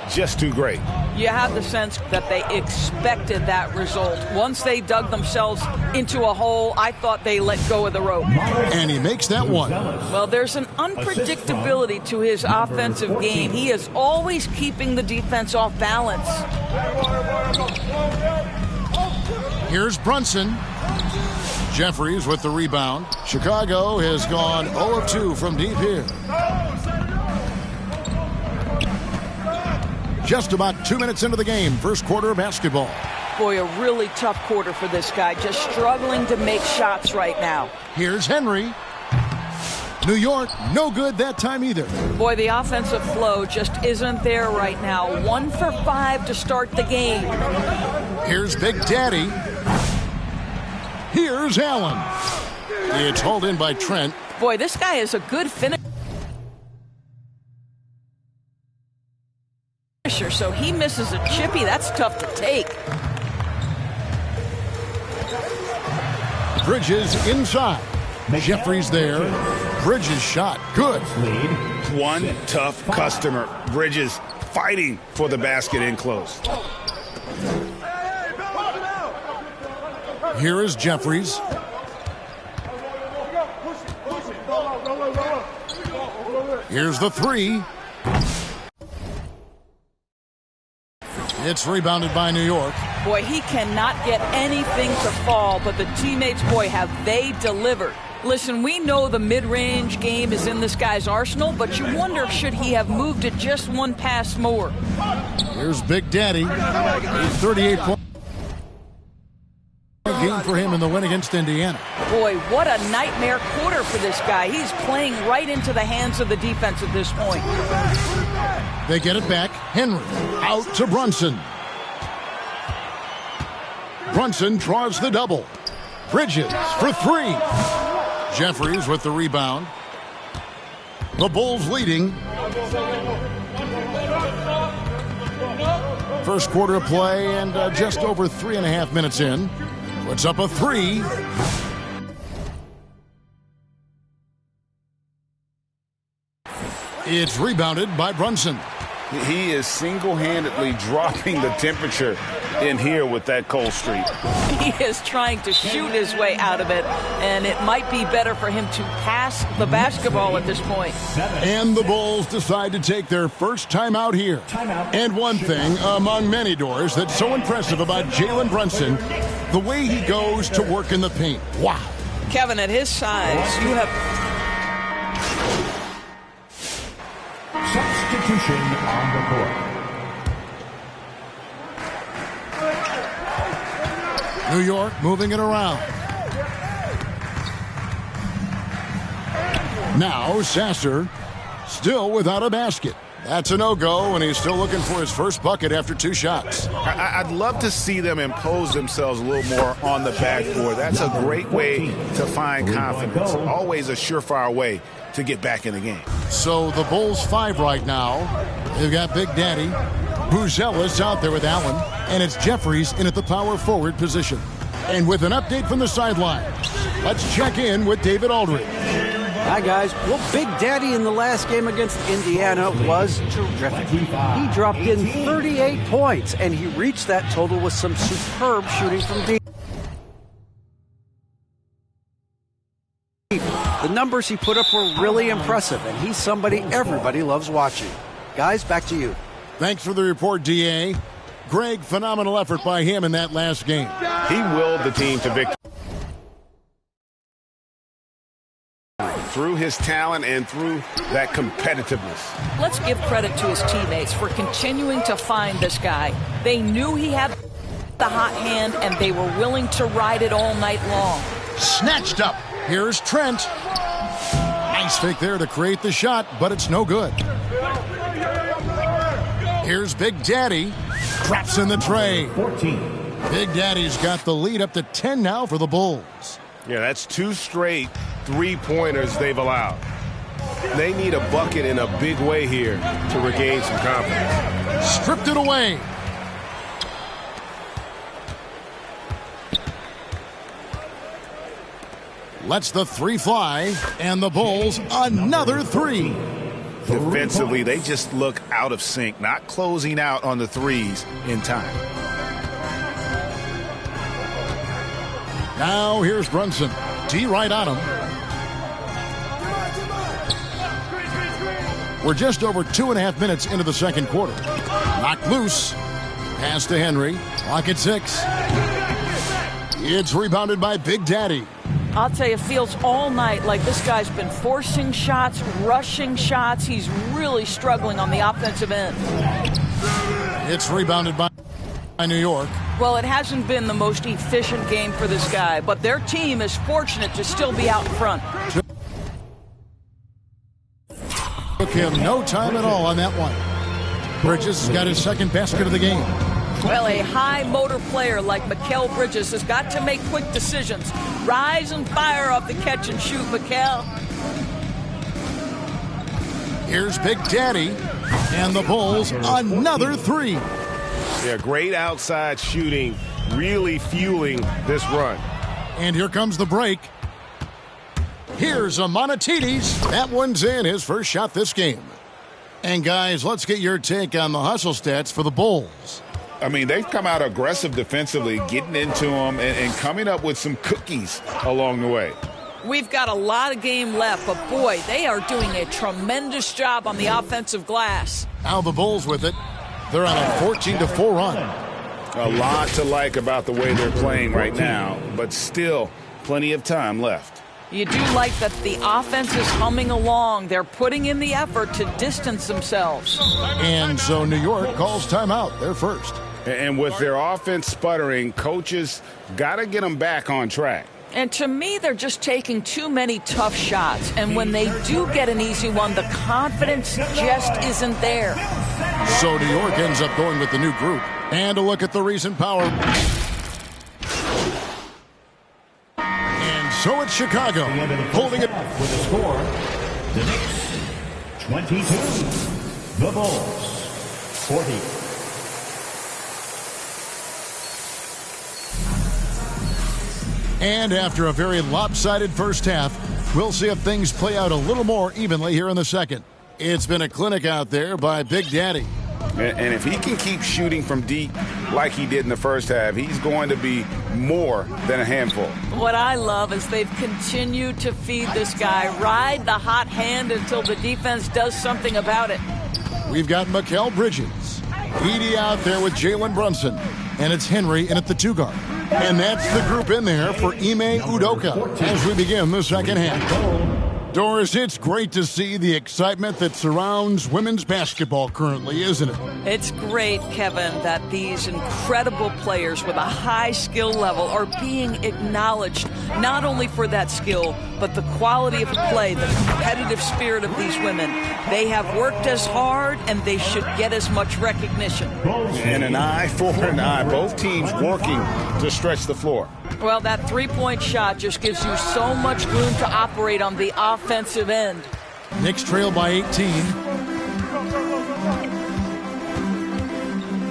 just too great. You have the sense that they expected that result. Once they dug themselves into a hole, I thought they let go of the rope. And he makes that one. Well, there's an unpredictability to his offensive game. He is always keeping the defense off balance. Here's Brunson. Jeffries with the rebound. Chicago has gone 0 of 2 from deep here. Just about 2 minutes into the game, first quarter of basketball. Boy, a really tough quarter for this guy, just struggling to make shots right now. Here's Henry. New York, no good that time either. Boy, the offensive flow just isn't there right now. 1 for 5 to start the game. Here's Big Daddy. Here's Allen. It's hauled in by Trent. Boy, this guy is a good finisher, so he misses a chippy. That's tough to take. Bridges inside. Jeffries there. Bridges shot. Good. One tough customer. Bridges fighting for the basket in close. Here is Jeffries. Here's the 3. It's rebounded by New York. Boy, he cannot get anything to fall, but the teammates, boy, have they delivered. Listen, we know the mid-range game is in this guy's arsenal, but you wonder, should he have moved it just one pass more? Here's Big Daddy. He's 38 points. Game for him in the win against Indiana. Boy, what a nightmare quarter for this guy. He's playing right into the hands of the defense at this point. They get it back. Henry out to Brunson. Brunson draws the double. Bridges for 3. Jeffries with the rebound. The Bulls leading. First quarter of play and just over 3.5 minutes in. Puts up a 3. It's rebounded by Brunson. He is single-handedly dropping the temperature in here with that cold streak. He is trying to shoot his way out of it, and it might be better for him to pass the basketball at this point. And the Bulls decide to take their first timeout here. And one thing among many doors that's so impressive about Jalen Brunson, the way he goes to work in the paint. Wow. Kevin, at his size, you have... Substitution on the court. New York moving it around. Now Sasser still without a basket. That's a no-go, and he's still looking for his first bucket after 2 shots. I'd love to see them impose themselves a little more on the backboard. That's a great way to find confidence. Always a surefire way to get back in the game. So the Bulls 5 right now. They've got Big Daddy. Buzelis out there with Allen, and it's Jeffries in at the power forward position. And with an update from the sideline, let's check in with David Aldridge. Hi, guys. Well, Big Daddy in the last game against Indiana was terrific. He dropped in 38 points, and he reached that total with some superb shooting from deep. The numbers he put up were really impressive, and he's somebody everybody loves watching. Guys, back to you. Thanks for the report, D.A. Greg, phenomenal effort by him in that last game. He willed the team to victory through his talent and through that competitiveness. Let's give credit to his teammates for continuing to find this guy. They knew he had the hot hand, and they were willing to ride it all night long. Snatched up. Here's Trent. Nice fake there to create the shot, but it's no good. Here's Big Daddy. Drops in the tray. 14. Big Daddy's got the lead up to 10 now for the Bulls. Yeah, that's 2 straight 3-pointers they've allowed. They need a bucket in a big way here to regain some confidence. Stripped it away. Lets the 3 fly, and the Bulls another 3. Defensively, they just look out of sync, not closing out on the threes in time. Now here's Brunson. D right on him. We're just over 2.5 minutes into the second quarter. Knocked loose. Pass to Henry. Clock at 6. It's rebounded by Big Daddy. I'll tell you, it feels all night like this guy's been forcing shots, rushing shots. He's really struggling on the offensive end. It's rebounded by New York. Well, it hasn't been the most efficient game for this guy, but their team is fortunate to still be out in front. Took him no time at all on that one. Bridges has got his second basket of the game. Well, a high motor player like Mikal Bridges has got to make quick decisions. Rise and fire off the catch and shoot, Mikal. Here's Big Daddy, and the Bulls another 3. Yeah, great outside shooting, really fueling this run. And here comes the break. Here's Amanatides. That one's in, his first shot this game. And guys, let's get your take on the hustle stats for the Bulls. I mean, they've come out aggressive defensively, getting into them and coming up with some cookies along the way. We've got a lot of game left, but boy, they are doing a tremendous job on the offensive glass. Now the Bulls with it. They're on a 14-4 run. A lot to like about the way they're playing right now, but still plenty of time left. You do like that the offense is humming along. They're putting in the effort to distance themselves. And so New York calls timeout. They're first. And with their offense sputtering, coaches got to get them back on track. And to me, they're just taking too many tough shots. And when they do get an easy one, the confidence just isn't there. So New York ends up going with the new group. And a look at the recent power. And so it's Chicago holding it. With the score, the Knicks 22, the Bulls 40. And after a very lopsided first half, we'll see if things play out a little more evenly here in the second. It's been a clinic out there by Big Daddy. And if he can keep shooting from deep like he did in the first half, he's going to be more than a handful. What I love is they've continued to feed this guy, ride the hot hand until the defense does something about it. We've got Mikal Bridges. Edie out there with Jalen Brunson. And it's Henry in at the 2 guard. And that's the group in there for Ime Udoka as we begin the second half. Doris, it's great to see the excitement that surrounds women's basketball currently, isn't it? It's great, Kevin, that these incredible players with a high skill level are being acknowledged, not only for that skill, but the quality of play, the competitive spirit of these women. They have worked as hard, and they should get as much recognition. And an eye for an eye. Both teams working to stretch the floor. Well, that three-point shot just gives you so much room to operate on the offensive end. Knicks trail by 18.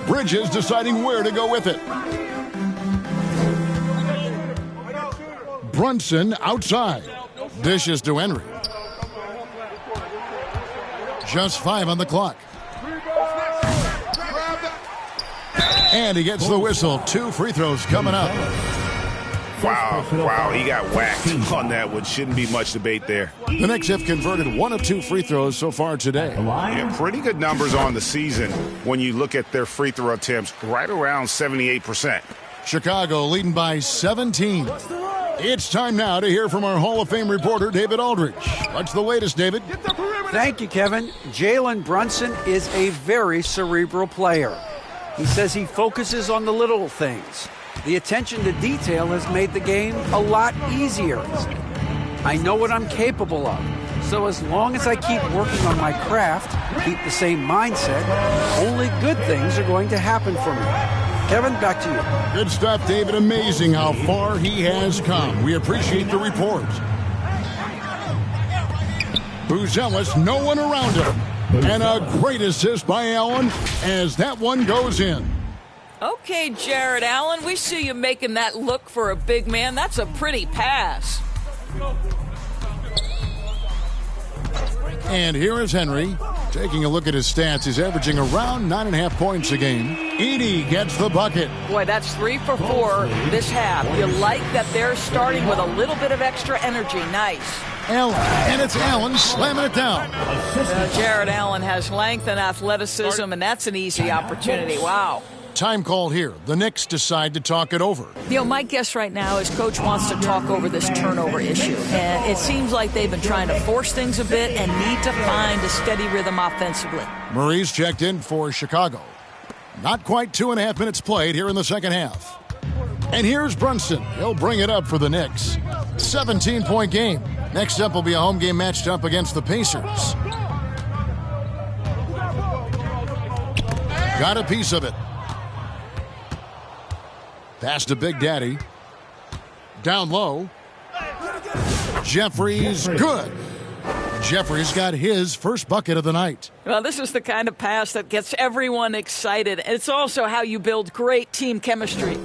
Bridges deciding where to go with it. Brunson outside. Dishes to Henry. Just 5 on the clock. And he gets the whistle. 2 free throws coming up. Wow, he got whacked on that one. Shouldn't be much debate there. The Knicks have converted 1 of 2 free throws so far today. Yeah, pretty good numbers on the season when you look at their free throw attempts, right around 78%. Chicago leading by 17. It's time now to hear from our Hall of Fame reporter, David Aldridge. What's the latest, David? Thank you, Kevin. Jalen Brunson is a very cerebral player. He says he focuses on the little things. The attention to detail has made the game a lot easier. I know what I'm capable of. So as long as I keep working on my craft, keep the same mindset, only good things are going to happen for me. Kevin, back to you. Good stuff, David. Amazing how far he has come. We appreciate the report. Buzelis, no one around him. And a great assist by Allen as that one goes in. Okay, Jared Allen, we see you making that look for a big man. That's a pretty pass. And here is Henry. Taking a look at his stats, he's averaging around 9.5 points a game. Edey gets the bucket. Boy, that's 3 for 4 this half. You like that they're starting with a little bit of extra energy. Nice. Allen, and it's Allen slamming it down. Jared Allen has length and athleticism, and that's an easy opportunity. Wow. Time called here. The Knicks decide to talk it over. You know, my guess right now is Coach wants to talk over this turnover issue. And it seems like they've been trying to force things a bit and need to find a steady rhythm offensively. Murray's checked in for Chicago. Not quite 2.5 minutes played here in the second half. And here's Brunson. He'll bring it up for the Knicks. 17-point game. Next up will be a home game matched up against the Pacers. Got a piece of it. Pass to Big Daddy. Down low. Jeffries, good. Jeffries got his first bucket of the night. Well, this is the kind of pass that gets everyone excited. It's also how you build great team chemistry.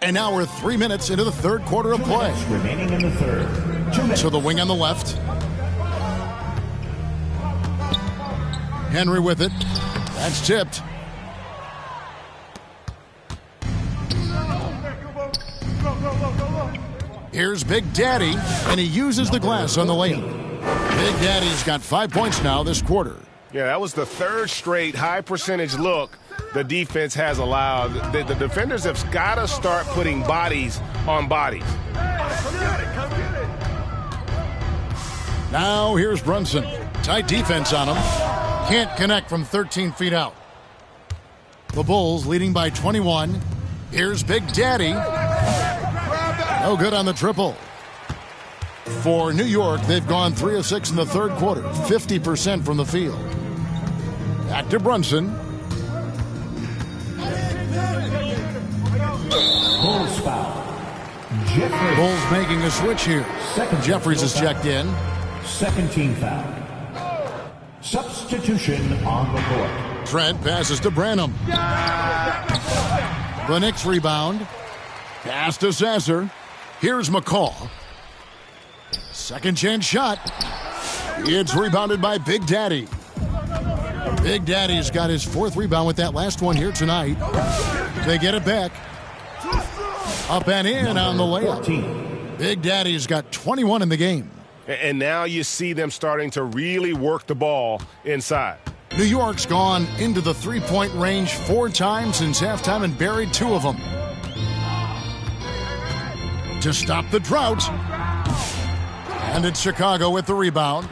And now we're 3 minutes into the third quarter of play. Remaining in the third. To the wing on the left. Henry with it. That's tipped. Here's Big Daddy, and he uses the glass on the layup. Big Daddy's got 5 points now this quarter. Yeah, that was the third straight high percentage look the defense has allowed. The defenders have got to start putting bodies on bodies. Now here's Brunson. Tight defense on him. Can't connect from 13 feet out. The Bulls leading by 21. Here's Big Daddy. No good on the triple. For New York, they've gone 3 of 6 in the third quarter, 50% from the field. Back to Brunson. Bulls foul. Bulls making a switch here. Jeffries is checked in. Second team foul. Substitution on the court. Trent passes to Branham. The Knicks rebound. Pass to Sasser. Here's McCall. Second chance shot. It's rebounded by Big Daddy. Big Daddy's got his 4th rebound with that last one here tonight. They get it back. Up and in on the layup. Big Daddy's got 21 in the game. And now you see them starting to really work the ball inside. New York's gone into the 3-point range 4 times since halftime and buried 2 of them. to stop the drought. And it's Chicago with the rebound.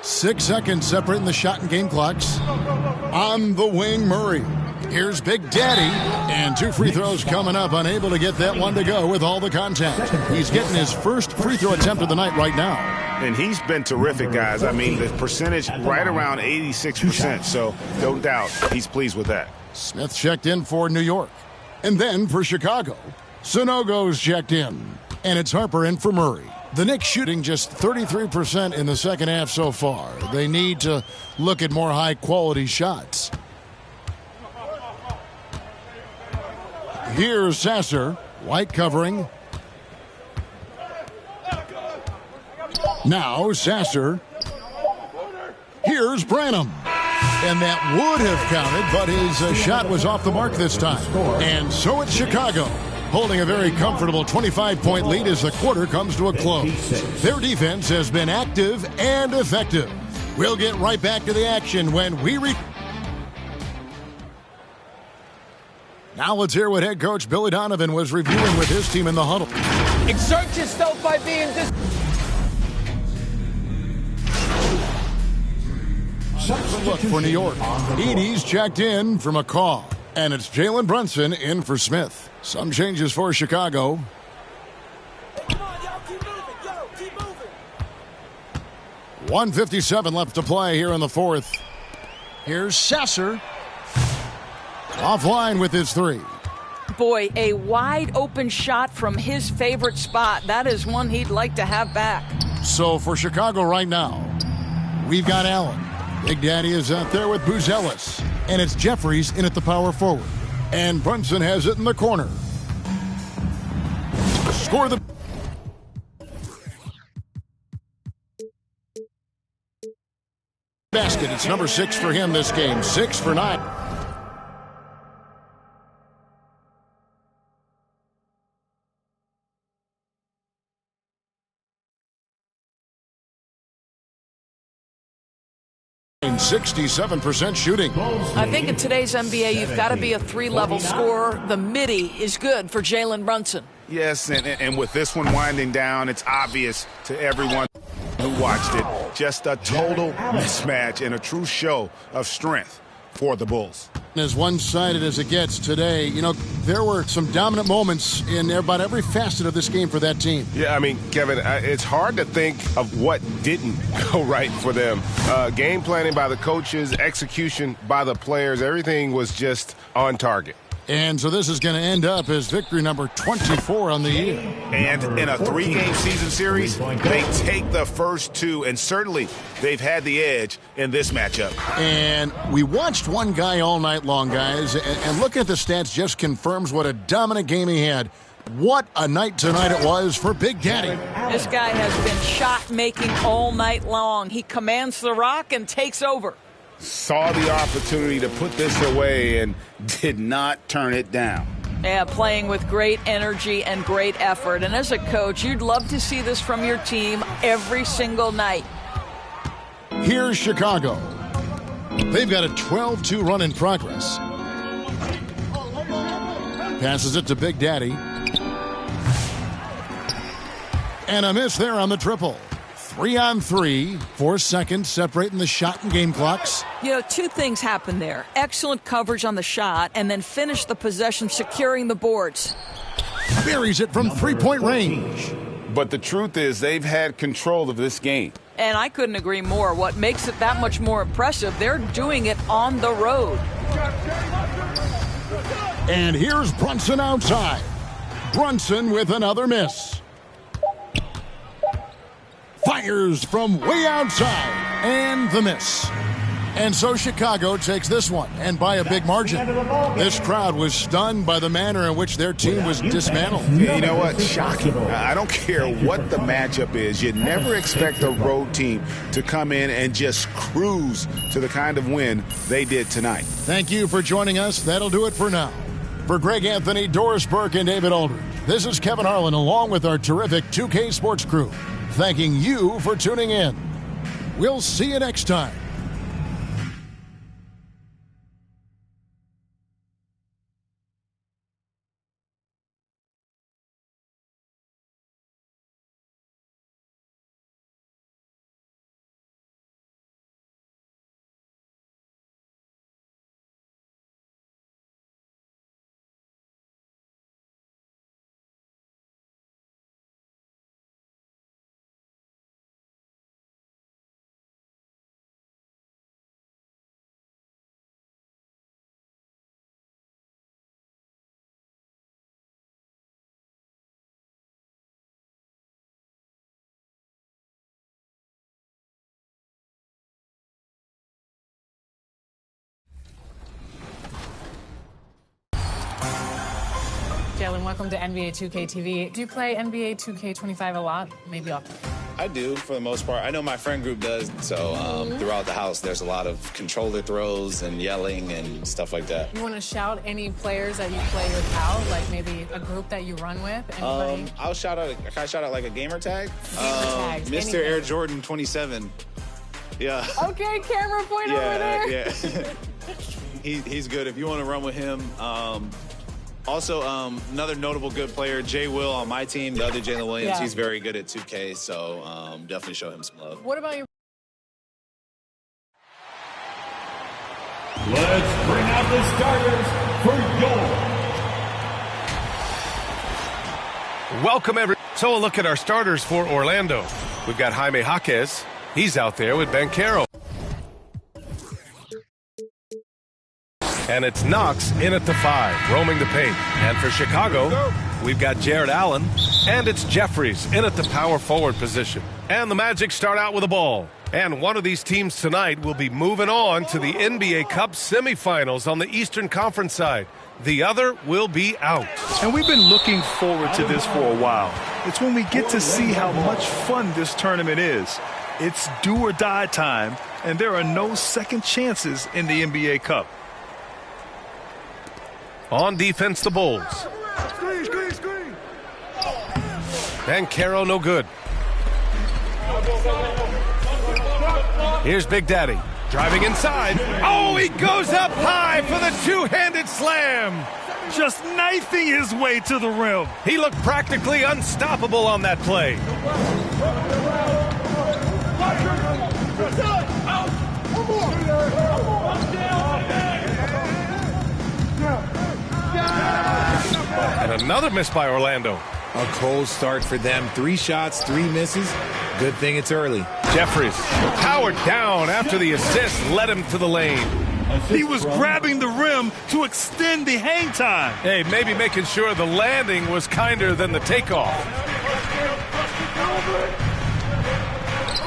6 seconds separating the shot and game clocks. On the wing, Murray. Here's Big Daddy. And 2 free throws coming up. Unable to get that one to go with all the contact. He's getting his first free throw attempt of the night right now. And he's been terrific, guys. I mean, the percentage right around 86%. So no doubt he's pleased with that. Smith checked in for New York. And then for Chicago, Sonogo's checked in. And it's Harper in for Murray. The Knicks shooting just 33% in the second half so far. They need to look at more high-quality shots. Here's Sasser. White covering. Now Sasser. Here's Branham. And that would have counted, but his shot was off the mark this time. And so it's Chicago, holding a very comfortable 25-point lead as the quarter comes to a close. Their defense has been active and effective. We'll get right back to the action when we Now let's hear what head coach Billy Donovan was reviewing with his team in the huddle. Exert yourself by being Look for New York. Edie's checked in for McCaw. And it's Jalen Brunson in for Smith. Some changes for Chicago. Come on, y'all, keep moving. Yo, keep moving. 1:57 left to play here in the fourth. Here's Sasser. Offline with his 3. Boy, a wide open shot from his favorite spot. That is one he'd like to have back. So for Chicago right now, we've got Allen. Big Daddy is out there with Buzelis. And it's Jeffries in at the power forward. And Brunson has it in the corner. Score the basket. It's number 6 for him this game. 6 for 9. And 67% shooting. I think in today's NBA, you've got to be a 3-level scorer. The midi is good for Jalen Brunson. Yes, and with this one winding down, it's obvious to everyone who watched it. Just a total mismatch and a true show of strength for the Bulls. As one-sided as it gets today, you know, there were some dominant moments in about every facet of this game for that team. Yeah, I mean, Kevin, it's hard to think of what didn't go right for them. Game planning by the coaches, execution by the players, everything was just on target. And so this is going to end up as victory number 24 on the year. And in a 3-game season series, they take the first 2, and certainly they've had the edge in this matchup. And we watched one guy all night long, guys, and looking at the stats just confirms what a dominant game he had. What a night tonight it was for Big Daddy. This guy has been shot-making all night long. He commands the rock and takes over. Saw the opportunity to put this away and did not turn it down. Yeah, playing with great energy and great effort. And as a coach, you'd love to see this from your team every single night. Here's Chicago. They've got a 12-2 run in progress. Passes it to Big Daddy. And a miss there on the triple. 3-on-3, 4 seconds separating the shot and game clocks. You know, 2 things happened there. Excellent coverage on the shot, and then finish the possession securing the boards. Buries it from 3-point range. But the truth is they've had control of this game. And I couldn't agree more. What makes it that much more impressive, they're doing it on the road. And here's Brunson outside. Brunson with another miss. Fires from way outside, and the miss. And so Chicago takes this one, and by a big margin. This crowd was stunned by the manner in which their team was dismantled. You know what? Shocking. I don't care what the matchup is. You never expect a road team to come in and just cruise to the kind of win they did tonight. Thank you for joining us. That'll do it for now. For Greg Anthony, Doris Burke, and David Aldridge, this is Kevin Harlan along with our terrific 2K Sports crew, thanking you for tuning in. We'll see you next time. Jalen. Welcome to NBA 2K TV. Do you play NBA 2K25 a lot? Maybe often? I do, for the most part. I know my friend group does, so throughout the house, there's a lot of controller throws and yelling and stuff like that. You want to shout any players that you play with out, like maybe a group that you run with? Anybody? Can I shout out like a gamer tag? Tags, Mr. anything. Air Jordan 27. Yeah. Okay, camera point over there. Yeah. He's good if you want to run with him. Also, another notable good player, Jay Will on my team, the other Jalen Williams. Yeah. He's very good at 2K, so definitely show him some love. What about your... Let's bring out the starters for your... Welcome, everyone. So a look at our starters for Orlando. We've got Jaime Jaquez. He's out there with Banchero. And it's Knox in at the 5, roaming the paint. And for Chicago, we've got Jared Allen. And it's Jeffries in at the power forward position. And the Magic start out with a ball. And one of these teams tonight will be moving on to the NBA Cup semifinals on the Eastern Conference side. The other will be out. And we've been looking forward to this for a while. It's when we get to see how much fun this tournament is. It's do or die time, and there are no second chances in the NBA Cup. On defense, the Bulls. Banchero, no good. Here's Big Daddy, driving inside. Oh, he goes up high for the two-handed slam. Just knifing his way to the rim. He looked practically unstoppable on that play. And another miss by Orlando. A cold start for them. 3 shots, 3 misses. Good thing it's early. Jeffries powered down after the assist led him to the lane. He was grabbing the rim to extend the hang time. Hey, maybe making sure the landing was kinder than the takeoff.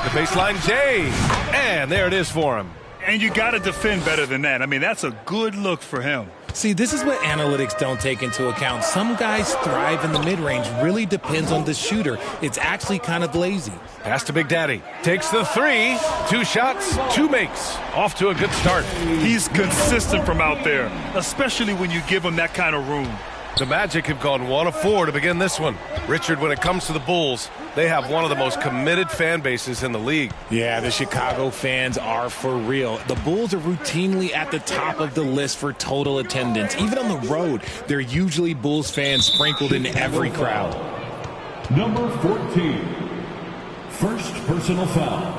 The baseline J. And there it is for him. And you got to defend better than that. I mean, that's a good look for him. See, this is what analytics don't take into account. Some guys thrive in the mid-range. Really depends on the shooter. It's actually kind of lazy. Pass to Big Daddy. Takes the 3. 2 shots, 2 makes. Off to a good start. He's consistent from out there, especially when you give him that kind of room. The Magic have gone 1 of 4 to begin this one. Richard, when it comes to the Bulls, they have one of the most committed fan bases in the league. Yeah, the Chicago fans are for real. The Bulls are routinely at the top of the list for total attendance. Even on the road, there are usually Bulls fans sprinkled in every crowd. Number 14. First personal foul.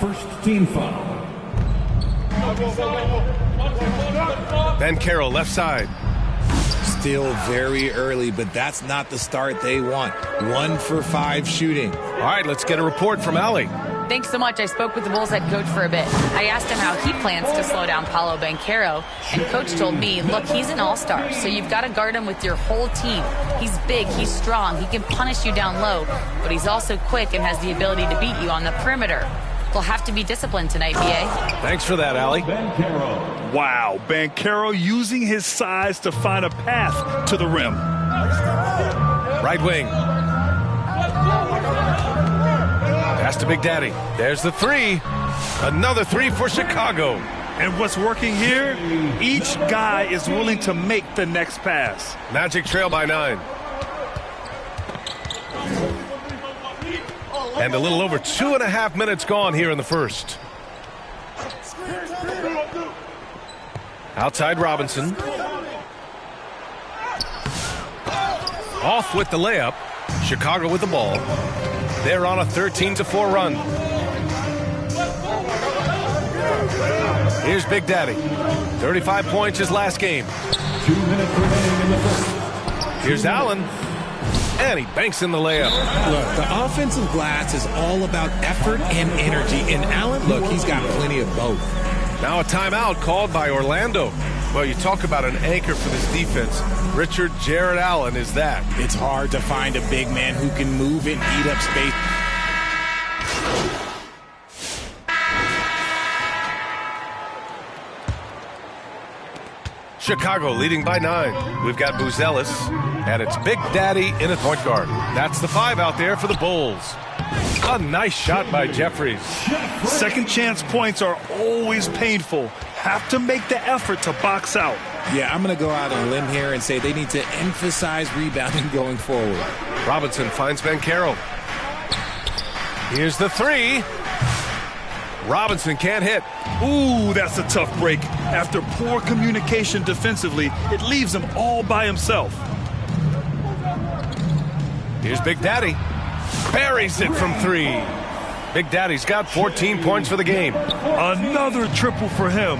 First team foul. Banchero left side. Still very early, but that's not the start they want. 1 for 5 shooting. All right, let's get a report from Allie. Thanks so much. I spoke with the Bulls head coach for a bit. I asked him how he plans to slow down Paolo Banchero, and coach told me, look, he's an all-star, so you've got to guard him with your whole team. He's big, he's strong, he can punish you down low, but he's also quick and has the ability to beat you on the perimeter. We'll have to be disciplined tonight, B.A. Thanks for that, Allie. Wow, Banchero using his size to find a path to the rim. Right wing. Pass to Big Daddy. There's the 3. Another 3 for Chicago. And what's working here? Each guy is willing to make the next pass. Magic trail by 9. And a little over 2.5 minutes gone here in the first. Outside Robinson. Off with the layup. Chicago with the ball. They're on a 13-4 run. Here's Big Daddy. 35 points his last game. 2 minutes remaining in the first. Here's Allen. And he banks in the layup. Look, the offensive glass is all about effort and energy. And Allen, look, he's got plenty of both. Now a timeout called by Orlando. Well, you talk about an anchor for this defense. Richard Jared Allen is that. It's hard to find a big man who can move and eat up space. Chicago leading by 9. We've got Buzelis, and it's Big Daddy in at point guard. That's the 5 out there for the Bulls. A nice shot by Jeffries. Second chance points are always painful. Have to make the effort to box out. Yeah, I'm going to go out on a limb here and say they need to emphasize rebounding going forward. Robinson finds Banchero. Here's the 3. Robinson can't hit. Ooh, that's a tough break. After poor communication defensively, it leaves him all by himself. Here's Big Daddy. Buries it from 3. Big Daddy's got 14 points for the game. Another triple for him.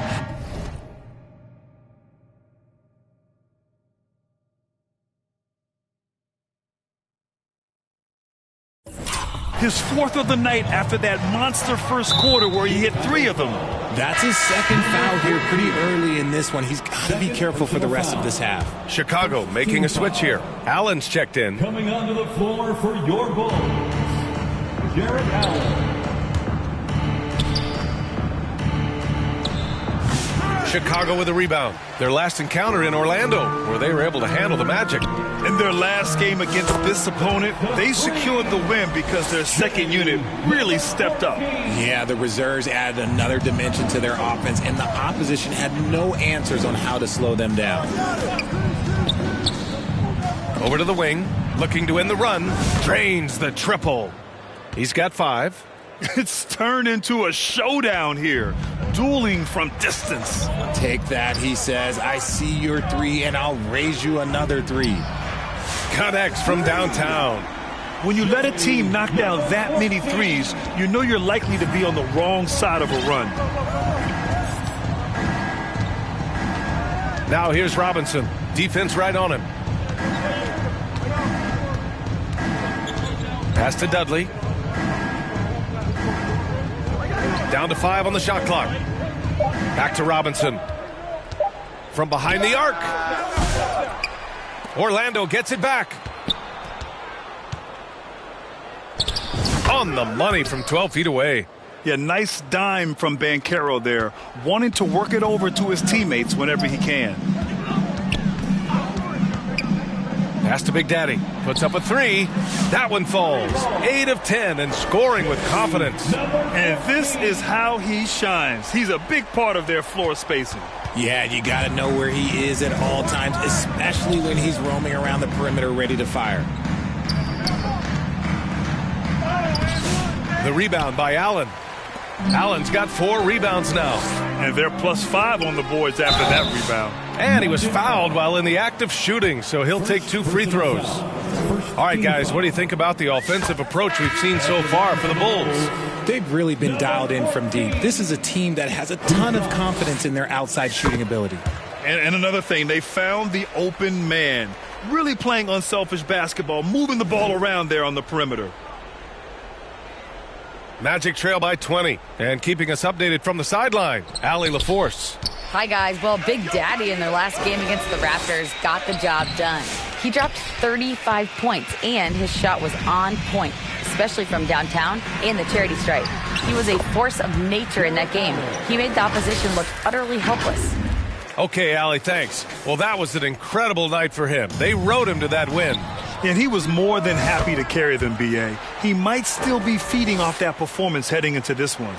His 4th of the night after that monster first quarter where he hit 3 of them. That's his second foul here pretty early in this one. He's got to be careful for the rest of this half. Chicago making a switch here. Allen's checked in. Coming onto the floor for your Bulls, Jarrett Allen. Chicago with a rebound. Their last encounter in Orlando, where they were able to handle the Magic. In their last game against this opponent, they secured the win because their second unit really stepped up. Yeah, the reserves added another dimension to their offense, and the opposition had no answers on how to slow them down. Over to the wing, looking to end the run. Drains the triple. He's got 5. It's turned into a showdown here. Dueling from distance. Take that, he says. I see your 3, and I'll raise you another 3. Connects from downtown. When you let a team knock down that many threes, you know you're likely to be on the wrong side of a run. Now here's Robinson. Defense right on him. Pass to Dudley. Down to 5 on the shot clock. Back to Robinson. From behind the arc. Orlando gets it back. On the money from 12 feet away. Yeah, nice dime from Banchero there, wanting to work it over to his teammates whenever he can. Pass to Big Daddy. Puts up a 3. That one falls. 8 of 10 and scoring with confidence. And this is how he shines. He's a big part of their floor spacing. Yeah, you got to know where he is at all times, especially when he's roaming around the perimeter ready to fire. The rebound by Allen. Allen's got 4 rebounds now. And they're +5 on the boards after that rebound. And he was fouled while in the act of shooting, so he'll take 2 free throws. All right, guys, what do you think about the offensive approach we've seen so far for the Bulls? They've really been dialed in from deep. This is a team that has a ton of confidence in their outside shooting ability. And another thing, they found the open man. Really playing unselfish basketball, moving the ball around there on the perimeter. Magic trail by 20. And keeping us updated from the sideline, Allie LaForce. Hi, guys. Well, Big Daddy in their last game against the Raptors got the job done. He dropped 35 points, and his shot was on point, especially from downtown and the charity stripe. He was a force of nature in that game. He made the opposition look utterly helpless. Okay, Allie, thanks. Well, that was an incredible night for him. They rode him to that win. And he was more than happy to carry them, B.A. He might still be feeding off that performance heading into this one.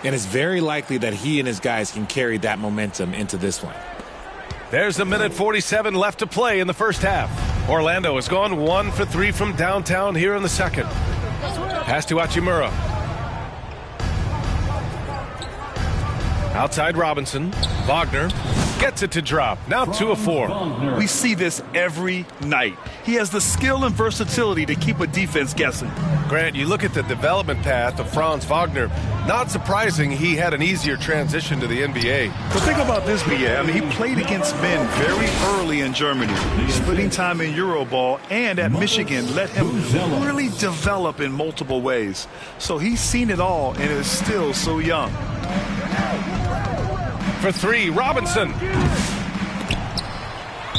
And it's very likely that he and his guys can carry that momentum into this one. There's a minute 47 left to play in the first half. Orlando has gone 1 for 3 from downtown here in the second. Pass to Hachimura. Outside Robinson. Wagner gets it to drop. Now 2 of 4. We see this every night. He has the skill and versatility to keep a defense guessing. Grant, you look at the development path of Franz Wagner. Not surprising he had an easier transition to the NBA. But think about this, B.A. I mean, he played against men very early in Germany, splitting time in Euroball, and at Michigan let him really develop in multiple ways. So he's seen it all and is still so young. For 3, Robinson.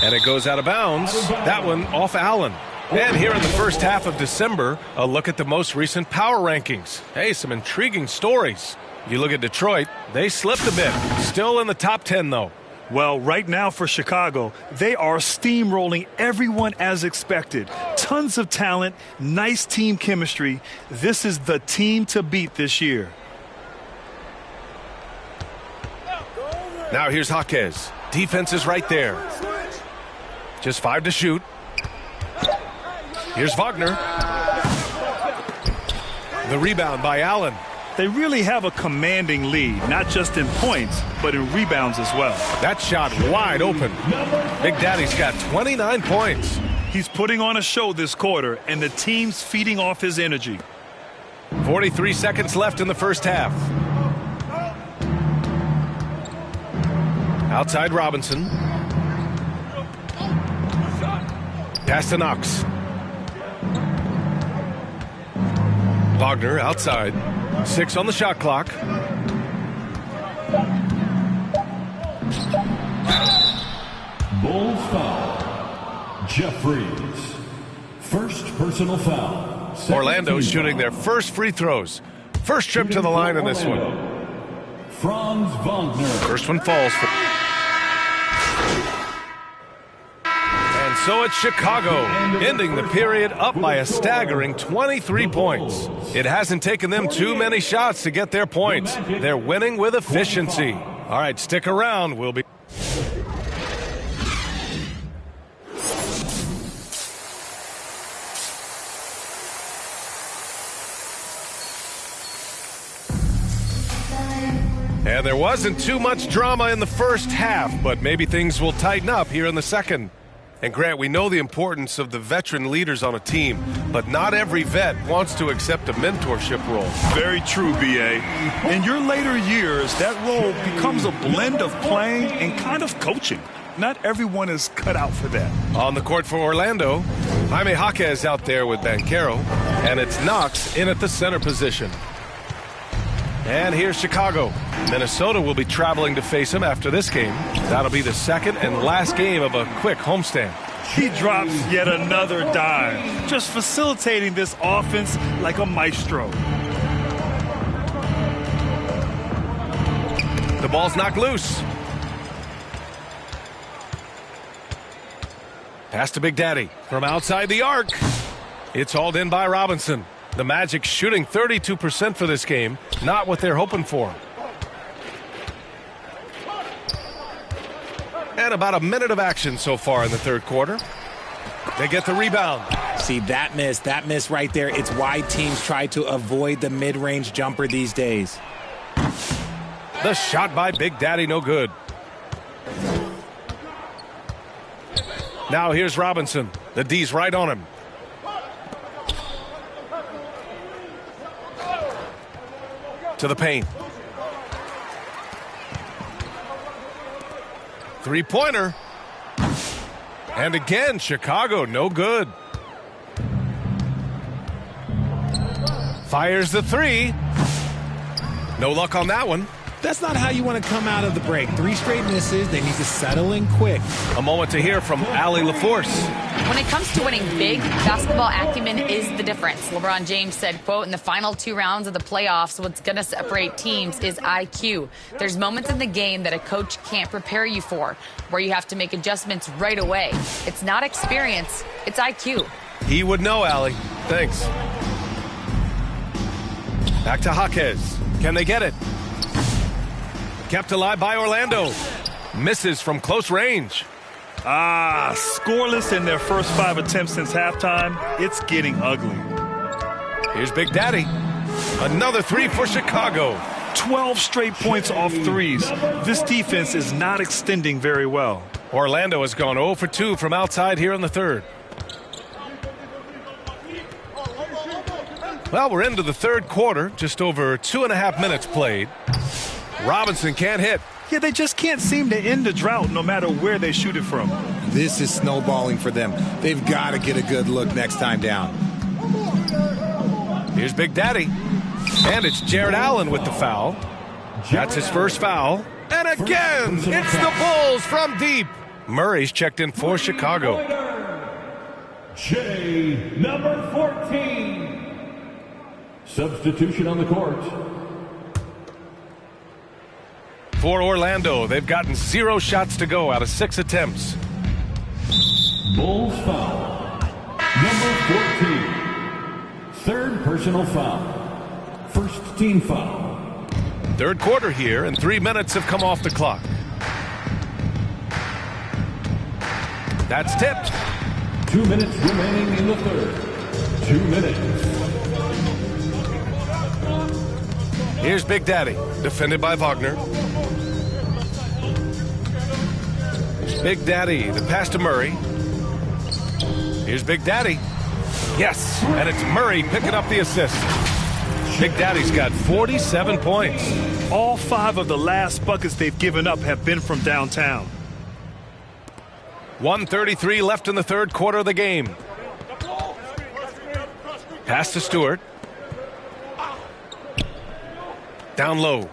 And it goes out of bounds. That one off Allen. And here in the first half of December, a look at the most recent power rankings. Hey, some intriguing stories. You look at Detroit, they slipped a bit. Still in the top 10, though. Well, right now for Chicago, they are steamrolling everyone as expected. Tons of talent, nice team chemistry. This is the team to beat this year. Now here's Jaquez. Defense is right there. Just 5 to shoot. Here's Wagner. The rebound by Allen. They really have a commanding lead, not just in points, but in rebounds as well. That shot wide open. Big Daddy's got 29 points. He's putting on a show this quarter, and the team's feeding off his energy. 43 seconds left in the first half. Outside Robinson. Pass to Knox. Wagner outside. 6 on the shot clock. Bulls foul. Jeffries. First personal foul. Orlando's shooting their first free throws. First trip to the line in this one. Franz Wagner. First one falls for... And so it's Chicago, ending the period up by a staggering 23 points. It hasn't taken them too many shots to get their points. They're winning with efficiency. All right, stick around. We'll be... And there wasn't too much drama in the first half, but maybe things will tighten up here in the second. And Grant, we know the importance of the veteran leaders on a team, but not every vet wants to accept a mentorship role. Very true, B.A. In your later years, that role becomes a blend of playing and kind of coaching. Not everyone is cut out for that. On the court for Orlando, Jaime Jaquez out there with Banchero, and it's Knox in at the center position. And here's Chicago. Minnesota will be traveling to face him after this game. That'll be the second and last game of a quick homestand. He drops yet another dime, just facilitating this offense like a maestro. The ball's knocked loose. Pass to Big Daddy from outside the arc. It's hauled in by Robinson. The Magic shooting 32% for this game. Not what they're hoping for. And about a minute of action so far in the third quarter. They get the rebound. See, that miss right there. It's why teams try to avoid the mid-range jumper these days. The shot by Big Daddy, no good. Now here's Robinson. The D's right on him. To the paint. Three-pointer. And again, Chicago, no good. Fires the three. No luck on that one. That's not how you want to come out of the break. 3 straight misses. They need to settle in quick. A moment to hear from Allie LaForce. When it comes to winning big, basketball acumen is the difference. LeBron James said, quote, in the final 2 rounds of the playoffs, what's going to separate teams is IQ. There's moments in the game that a coach can't prepare you for, where you have to make adjustments right away. It's not experience, it's IQ. He would know, Allie. Thanks. Back to Jaquez. Can they get it? Kept alive by Orlando. Misses from close range. Scoreless in their first 5 attempts since halftime. It's getting ugly. Here's Big Daddy. Another 3 for Chicago. 12 straight points off threes. This defense is not extending very well. Orlando has gone 0 for 2 from outside here in the third. Well, we're into the third quarter. Just over 2.5 minutes played. Robinson can't hit. Yeah, they just can't seem to end the drought no matter where they shoot it from. This is snowballing for them. They've got to get a good look next time down. Here's Big Daddy. And it's Jared Allen with the foul. That's his first foul. And again, it's the Bulls from deep. Murray's checked in for Chicago. J, number 14. Substitution on the court. For Orlando, they've gotten 0 shots to go out of 6 attempts. Bulls foul. Number 14. Third personal foul. First team foul. Third quarter here, and 3 minutes have come off the clock. That's tipped. 2 minutes remaining in the third. 2 minutes. Here's Big Daddy, defended by Wagner. Big Daddy, the pass to Murray. Here's Big Daddy. Yes, and it's Murray picking up the assist. Big Daddy's got 47 points. All 5 of the last buckets they've given up have been from downtown. 1:33 left in the third quarter of the game. Pass to Stewart. Down low.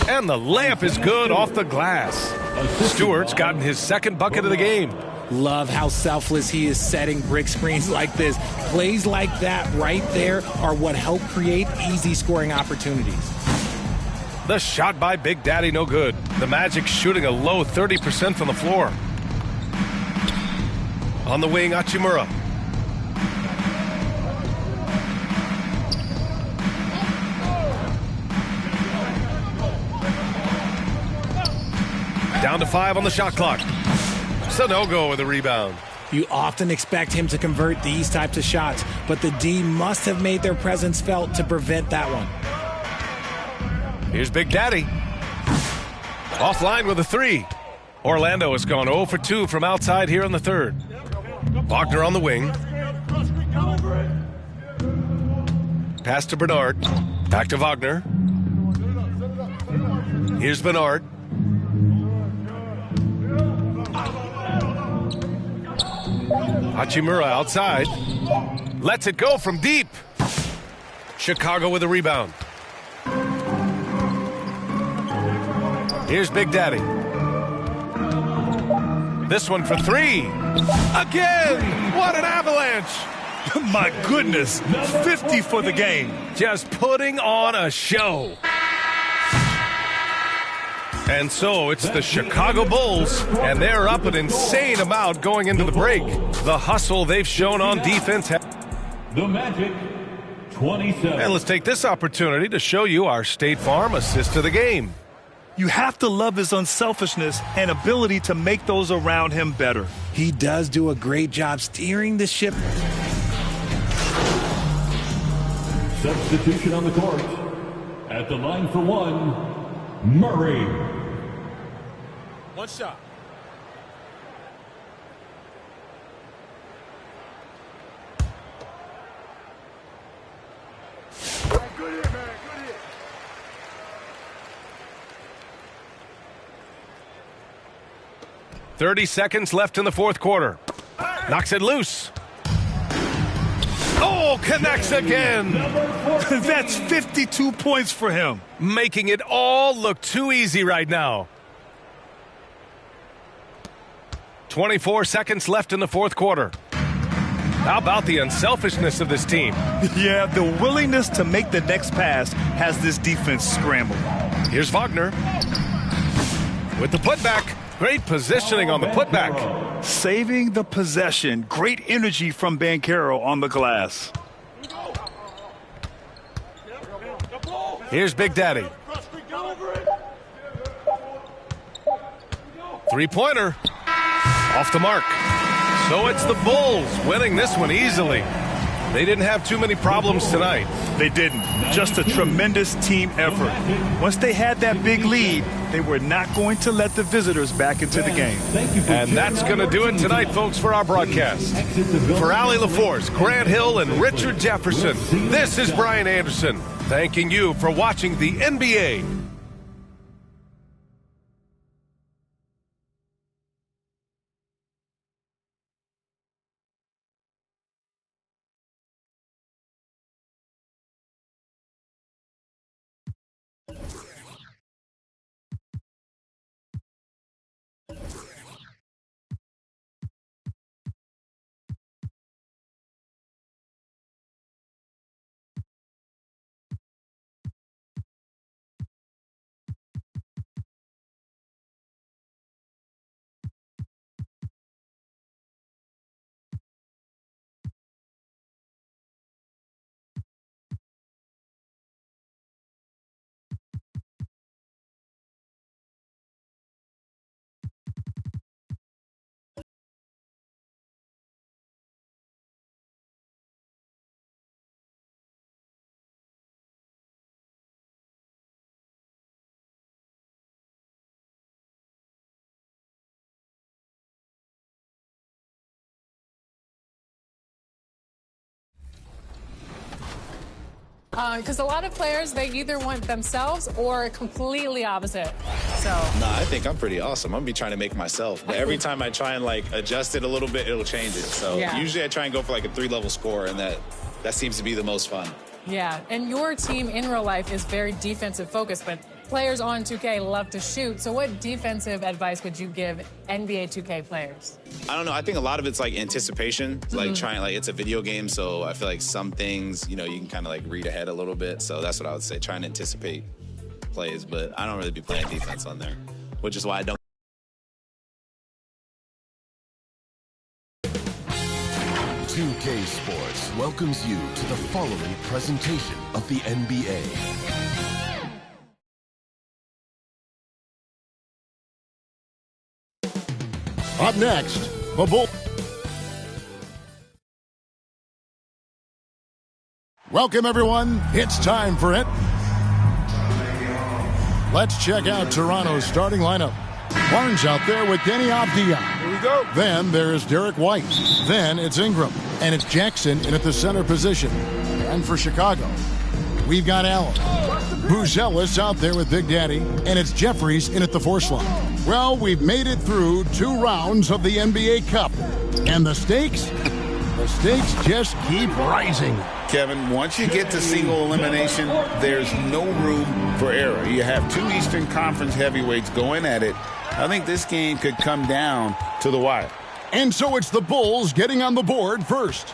And the layup is good off the glass. Stewart's gotten his second bucket of the game. Love how selfless he is setting brick screens like this. Plays like that right there are what help create easy scoring opportunities. The shot by Big Daddy, no good. The Magic shooting a low 30% from the floor. On the wing, Hachimura. Down to 5 on the shot clock. Sanogo with a rebound. You often expect him to convert these types of shots, but the D must have made their presence felt to prevent that one. Here's Big Daddy. Offline with a 3. Orlando has gone 0 for 2 from outside here in the third. Wagner on the wing. Pass to Bernard. Back to Wagner. Here's Bernard. Hachimura outside. Lets it go from deep. Chicago with a rebound. Here's Big Daddy. This one for 3. Again! What an avalanche! My goodness, 50 for the game. Just putting on a show. And so it's the Chicago Bulls, and they're up an insane amount going into the break. The hustle they've shown on defense. The Magic, 27. And let's take this opportunity to show you our State Farm assist of the game. You have to love his unselfishness and ability to make those around him better. He does do a great job steering the ship. Substitution on the court. At the line for 1, Murray. One shot. Good hit, man. Good hit. .30 seconds left in the fourth quarter. Knocks it loose. Oh, connects again. That's 52 points for him. Making it all look too easy right now. 24 seconds left in the fourth quarter. How about the unselfishness of this team? Yeah, the willingness to make the next pass has this defense scrambled. Here's Wagner. With the putback. Great positioning on the putback. Saving the possession. Great energy from Banchero on the glass. Here's Big Daddy. Three-pointer. Off the mark. So it's the Bulls winning this one easily. They didn't have too many problems tonight. They didn't. Just a tremendous team effort. Once they had that big lead, they were not going to let the visitors back into the game. And that's going to do it tonight, folks, for our broadcast. For Allie LaForce, Grant Hill, and Richard Jefferson, this is Brian Anderson, thanking you for watching the NBA. Because a lot of players, they either want themselves or completely opposite. So. Nah, I think I'm pretty awesome. I'm gonna be trying to make myself. But every time I try and like adjust it a little bit, it'll change it. So usually I try and go for like a 3-level score, and that seems to be the most fun. Yeah, and your team in real life is very defensive focused, but players on 2K love to shoot. So what defensive advice would you give NBA 2K players? I don't know. I think a lot of it's like anticipation, like trying, like it's a video game. So I feel like some things, you know, you can kind of like read ahead a little bit. So that's what I would say, trying to anticipate plays. But I don't really be playing defense on there, which is why I don't. 2K Sports welcomes you to the following presentation of the NBA. Up next, the Bull. Welcome, everyone. It's time for it. Let's check out Toronto's starting lineup. Barnes out there with Denny Avdia. Here we go. Then there's Derek White. Then it's Ingram. And it's Jackson in at the center position. And for Chicago, we've got Allen. Buzelis out there with Big Daddy. And it's Jeffries in at the 4 slot. Well, we've made it through 2 rounds of the NBA Cup. And the stakes just keep rising. Kevin, once you get to single elimination, there's no room for error. You have 2 Eastern Conference heavyweights going at it. I think this game could come down to the wire. And so it's the Bulls getting on the board first.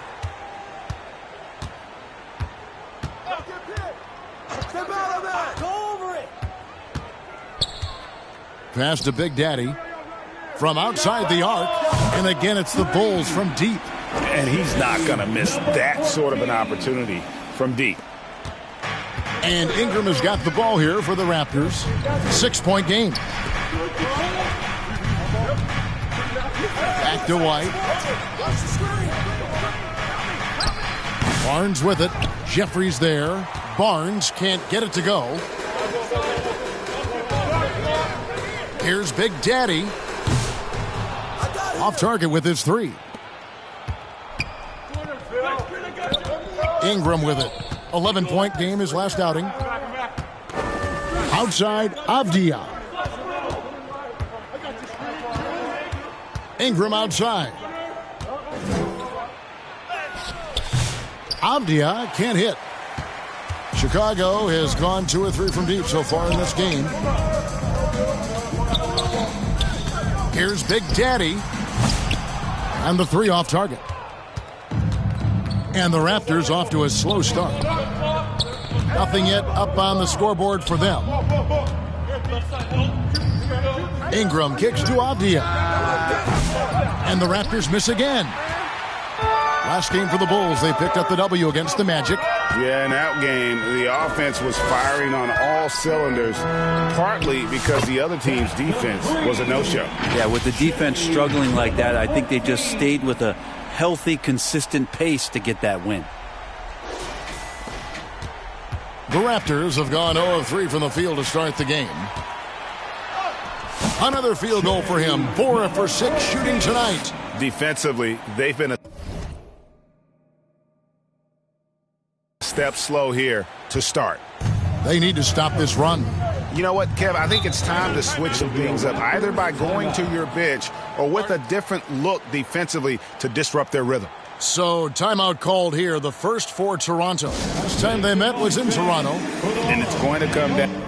Pass to Big Daddy from outside the arc. And again, it's the Bulls from deep. And he's not going to miss that sort of an opportunity from deep. And Ingram has got the ball here for the Raptors. 6-point game. Back to White. Barnes with it. Jeffries there. Barnes can't get it to go. Here's Big Daddy. Off target with his 3. Ingram with it. 11-point game, his last outing. Outside, Avdia. Ingram outside. Avdia can't hit. Chicago has gone 2 or 3 from deep so far in this game. Here's Big Daddy. And the 3 off target. And the Raptors off to a slow start. Nothing yet up on the scoreboard for them. Ingram kicks to Avdia. And the Raptors miss again. Last game for the Bulls, they picked up the W against the Magic. Yeah, in that game, the offense was firing on all cylinders, partly because the other team's defense was a no-show. Yeah, with the defense struggling like that, I think they just stayed with a healthy, consistent pace to get that win. The Raptors have gone 0 of 3 from the field to start the game. Another field goal for him. 4 for 6 shooting tonight. Defensively, they've been a step slow here to start. They need to stop this run. You know what, Kev? I think it's time to switch some things up, either by going to your bench or with a different look defensively to disrupt their rhythm. So, timeout called here, the first for Toronto. Last time they met was in Toronto. And it's going to come down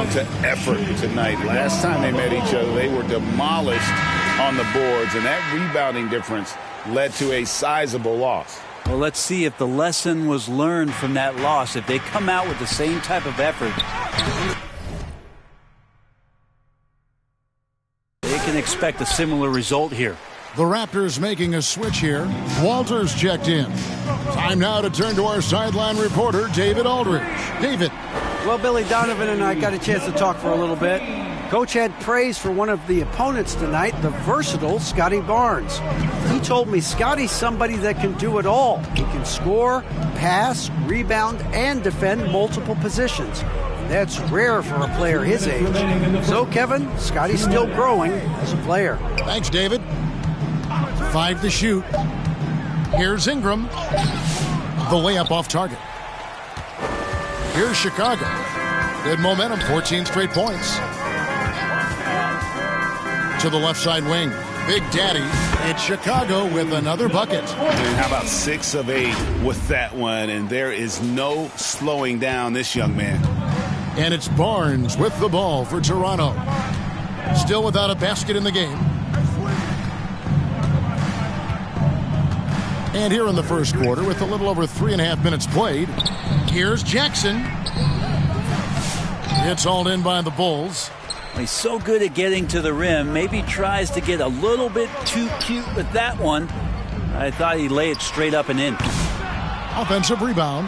to effort tonight. Last time they met each other, they were demolished on the boards, and that rebounding difference led to a sizable loss. Well, let's see if the lesson was learned from that loss. If they come out with the same type of effort, they can expect a similar result here. The Raptors making a switch here. Walters checked in. Time now to turn to our sideline reporter, David Aldridge. David. Well, Billy Donovan and I got a chance to talk for a little bit. Coach had praise for one of the opponents tonight, the versatile Scotty Barnes. He told me Scotty's somebody that can do it all. He can score, pass, rebound, and defend multiple positions. That's rare for a player his age. So, Kevin, Scotty's still growing as a player. Thanks, David. 5 to shoot. Here's Ingram. The layup off target. Here's Chicago. Good momentum, 14 straight points. To the left side wing. Big Daddy. It's Chicago with another bucket. And how about 6 of 8 with that one? And there is no slowing down this young man. And it's Barnes with the ball for Toronto. Still without a basket in the game. And here in the first quarter, with a little over 3.5 minutes played, here's Jackson. It's hauled in by the Bulls. He's so good at getting to the rim. Maybe tries to get a little bit too cute with that one. I thought he'd lay it straight up and in. Offensive rebound.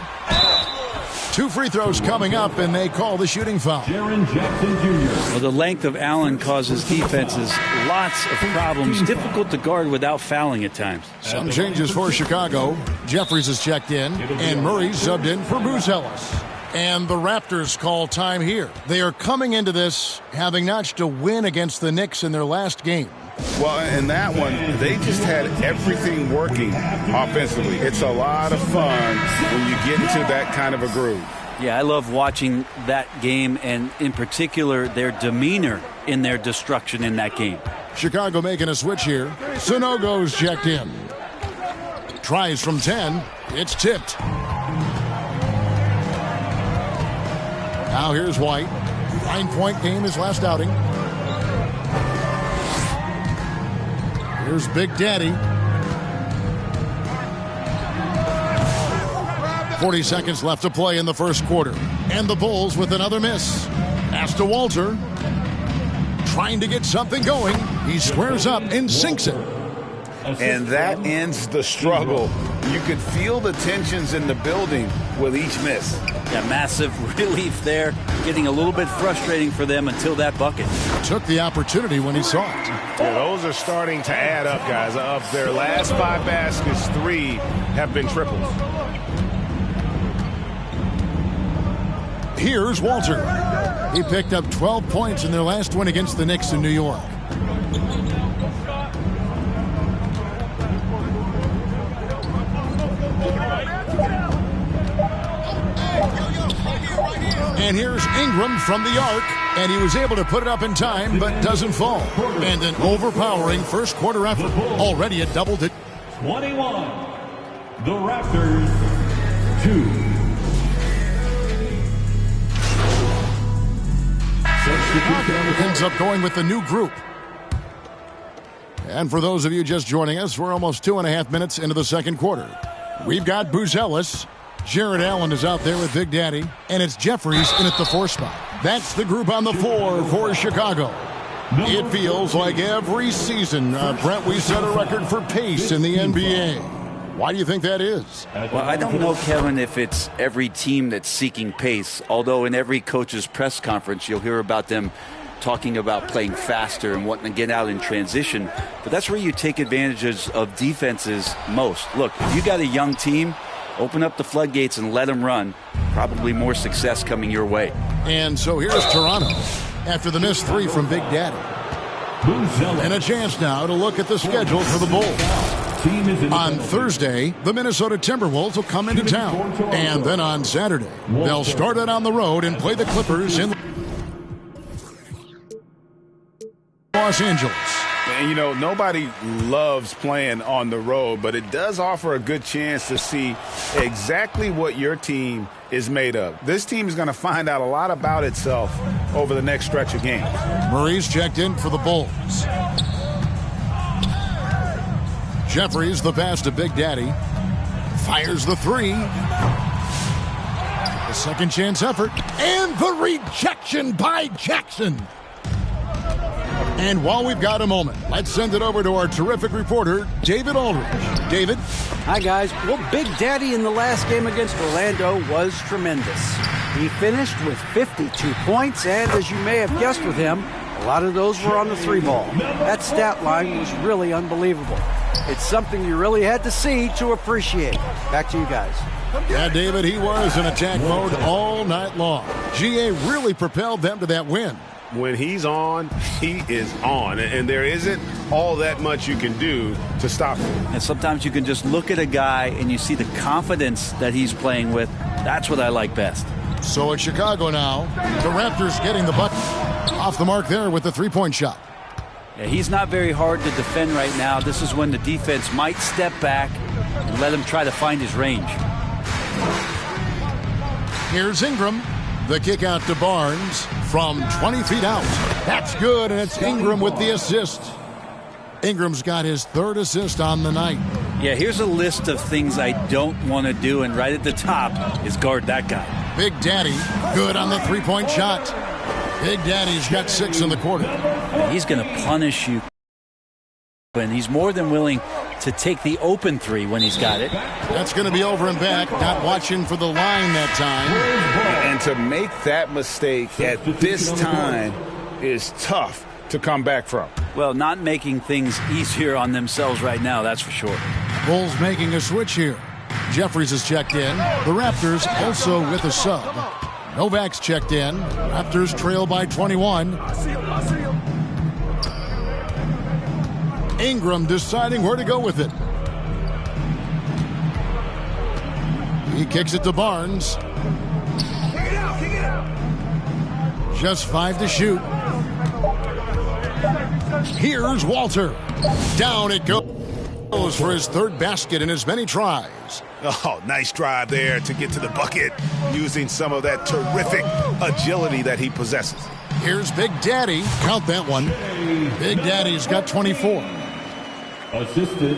2 free throws coming up, and they call the shooting foul. Jaren Jackson Jr. Well, the length of Allen causes defenses lots of problems. Difficult to guard without fouling at times. Some changes for Chicago. Jeffries is checked in, and Murray subbed in for Buzelis. And the Raptors call time here. They are coming into this having notched a win against the Knicks in their last game. Well, in that one, they just had everything working offensively. It's a lot of fun when you get into that kind of a groove. Yeah, I love watching that game, and in particular, their demeanor in their destruction in that game. Chicago making a switch here. Sonogo's checked in. Tries from 10. It's tipped. Now here's White. 9-point game his last outing. Here's Big Daddy. 40 seconds left to play in the first quarter. And the Bulls with another miss. Pass to Walter. Trying to get something going. He squares up and sinks it. And that ends the struggle. You could feel the tensions in the building with each miss. Yeah, massive relief there. Getting a little bit frustrating for them until that bucket. Took the opportunity when he saw it. Yeah, those are starting to add up, guys. Of their last 5 baskets, 3 have been triples. Here's Walter. He picked up 12 points in their last win against the Knicks in New York. And here's Ingram from the arc, and he was able to put it up in time, but doesn't fall. And an overpowering first quarter effort, already a double-digit. 21. The Raptors 2. Ends up going with the new group. And for those of you just joining us, we're almost 2.5 minutes into the second quarter. We've got Buzelis. Jared Allen is out there with Big Daddy, and it's Jeffries in at the 4 spot. That's the group on the floor for Chicago. It feels like every season, Brent, we set a record for pace in the NBA. Why do you think that is? Well, I don't know, Kevin, if it's every team that's seeking pace, although in every coach's press conference you'll hear about them talking about playing faster and wanting to get out in transition. But that's where you take advantages of defenses most. Look, if you got a young team, open up the floodgates and let them run. Probably more success coming your way. And so here's Toronto after the missed 3 from Big Daddy. And a chance now to look at the schedule for the Bulls. On Thursday, the Minnesota Timberwolves will come into town. And then on Saturday, they'll start it on the road and play the Clippers in Los Angeles. And, you know, nobody loves playing on the road, but it does offer a good chance to see exactly what your team is made of. This team is going to find out a lot about itself over the next stretch of games. Murray's checked in for the Bulls. Jeffries, the pass to Big Daddy. Fires the 3. The second chance effort. And the rejection by Jackson. And while we've got a moment, let's send it over to our terrific reporter, David Aldridge. David? Hi, guys. Well, Big Daddy in the last game against Orlando was tremendous. He finished with 52 points, and as you may have guessed with him, a lot of those were on the 3-ball. That stat line was really unbelievable. It's something you really had to see to appreciate. Back to you guys. Yeah, David, he was in attack mode all night long. GA really propelled them to that win. When he's on, he is on. And there isn't all that much you can do to stop him. And sometimes you can just look at a guy and you see the confidence that he's playing with. That's what I like best. So it's Chicago now. The Raptors getting the bucket. Off the mark there with the three-point shot. Yeah, he's not very hard to defend right now. This is when the defense might step back and let him try to find his range. Here's Ingram. The kick out to Barnes from 20 feet out. That's good, and it's Ingram with the assist. Ingram's got his third assist on the night. Yeah, here's a list of things I don't want to do, and right at the top is guard that guy. Big Daddy, good on the three-point shot. Big Daddy's got 6 in the quarter. And he's going to punish you. And he's more than willing to take the open three when he's got it. That's going to be over and back. Not watching for the line that time. And to make that mistake at this time is tough to come back from. Well, not making things easier on themselves right now, that's for sure. Bulls making a switch here. Jeffries has checked in. The Raptors also with a sub. Novak's checked in. Raptors trail by 21. Ingram deciding where to go with it. He kicks it to Barnes. Just 5 to shoot. Here's Walter. Down it goes for his third basket in as many tries. Oh, nice drive there to get to the bucket using some of that terrific agility that he possesses. Here's Big Daddy. Count that one. Big Daddy's got 24. Assisted.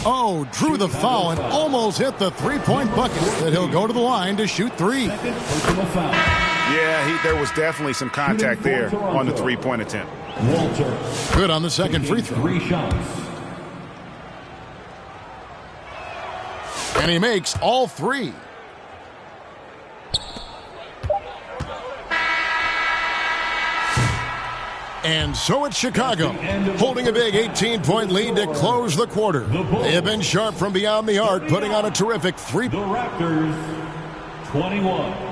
Oh, drew the foul and almost hit the three-point bucket. But he'll go to the line to shoot 3. Yeah, there was definitely some contact there on the three-point attempt. Walter. Good on the second free throw. 3 shots. And he makes all 3. And so it's Chicago, holding a big 18-point lead to close the quarter. They have been sharp from beyond the arc, putting on a terrific 3. The Raptors, 21.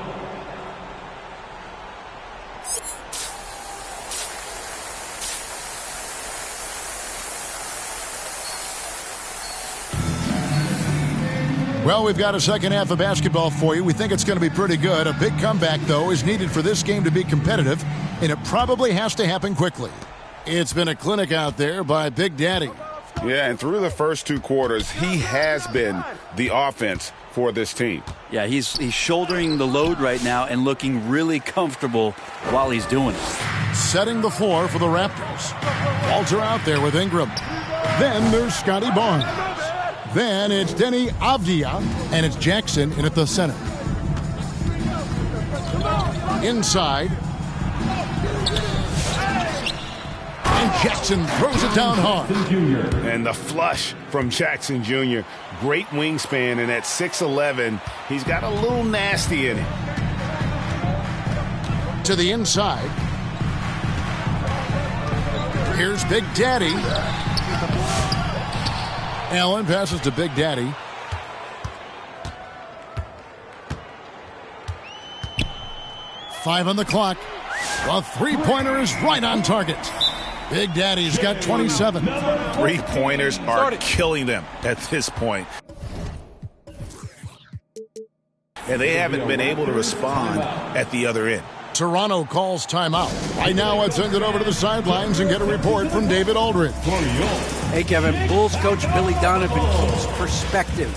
Well, we've got a second half of basketball for you. We think it's going to be pretty good. A big comeback, though, is needed for this game to be competitive, and it probably has to happen quickly. It's been a clinic out there by Big Daddy. Yeah, and through the first 2 quarters, he has been the offense for this team. Yeah, he's shouldering the load right now and looking really comfortable while he's doing it. Setting the floor for the Raptors. Walter out there with Ingram. Then there's Scotty Barnes. Then it's Denny Avdia, and it's Jackson in at the center. Inside. And Jackson throws it down hard. And the flush from Jackson Jr. Great wingspan, and at 6'11", he's got a little nasty in it. To the inside. Here's Big Daddy. Allen passes to Big Daddy. Five on the clock. The three-pointer is right on target. Big Daddy's got 27. Three-pointers are killing them at this point. And they haven't been able to respond at the other end. Toronto calls timeout. Right now, let's send it over to the sidelines and get a report from David Aldridge. Hey, Kevin. Bulls coach Billy Donovan keeps perspective.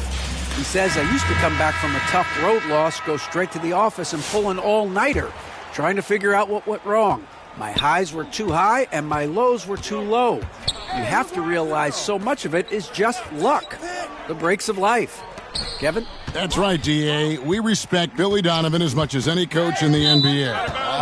He says, I used to come back from a tough road loss, go straight to the office and pull an all-nighter, trying to figure out what went wrong. My highs were too high and my lows were too low. You have to realize so much of it is just luck, the breaks of life. Kevin? That's right, D.A. We respect Billy Donovan as much as any coach in the NBA.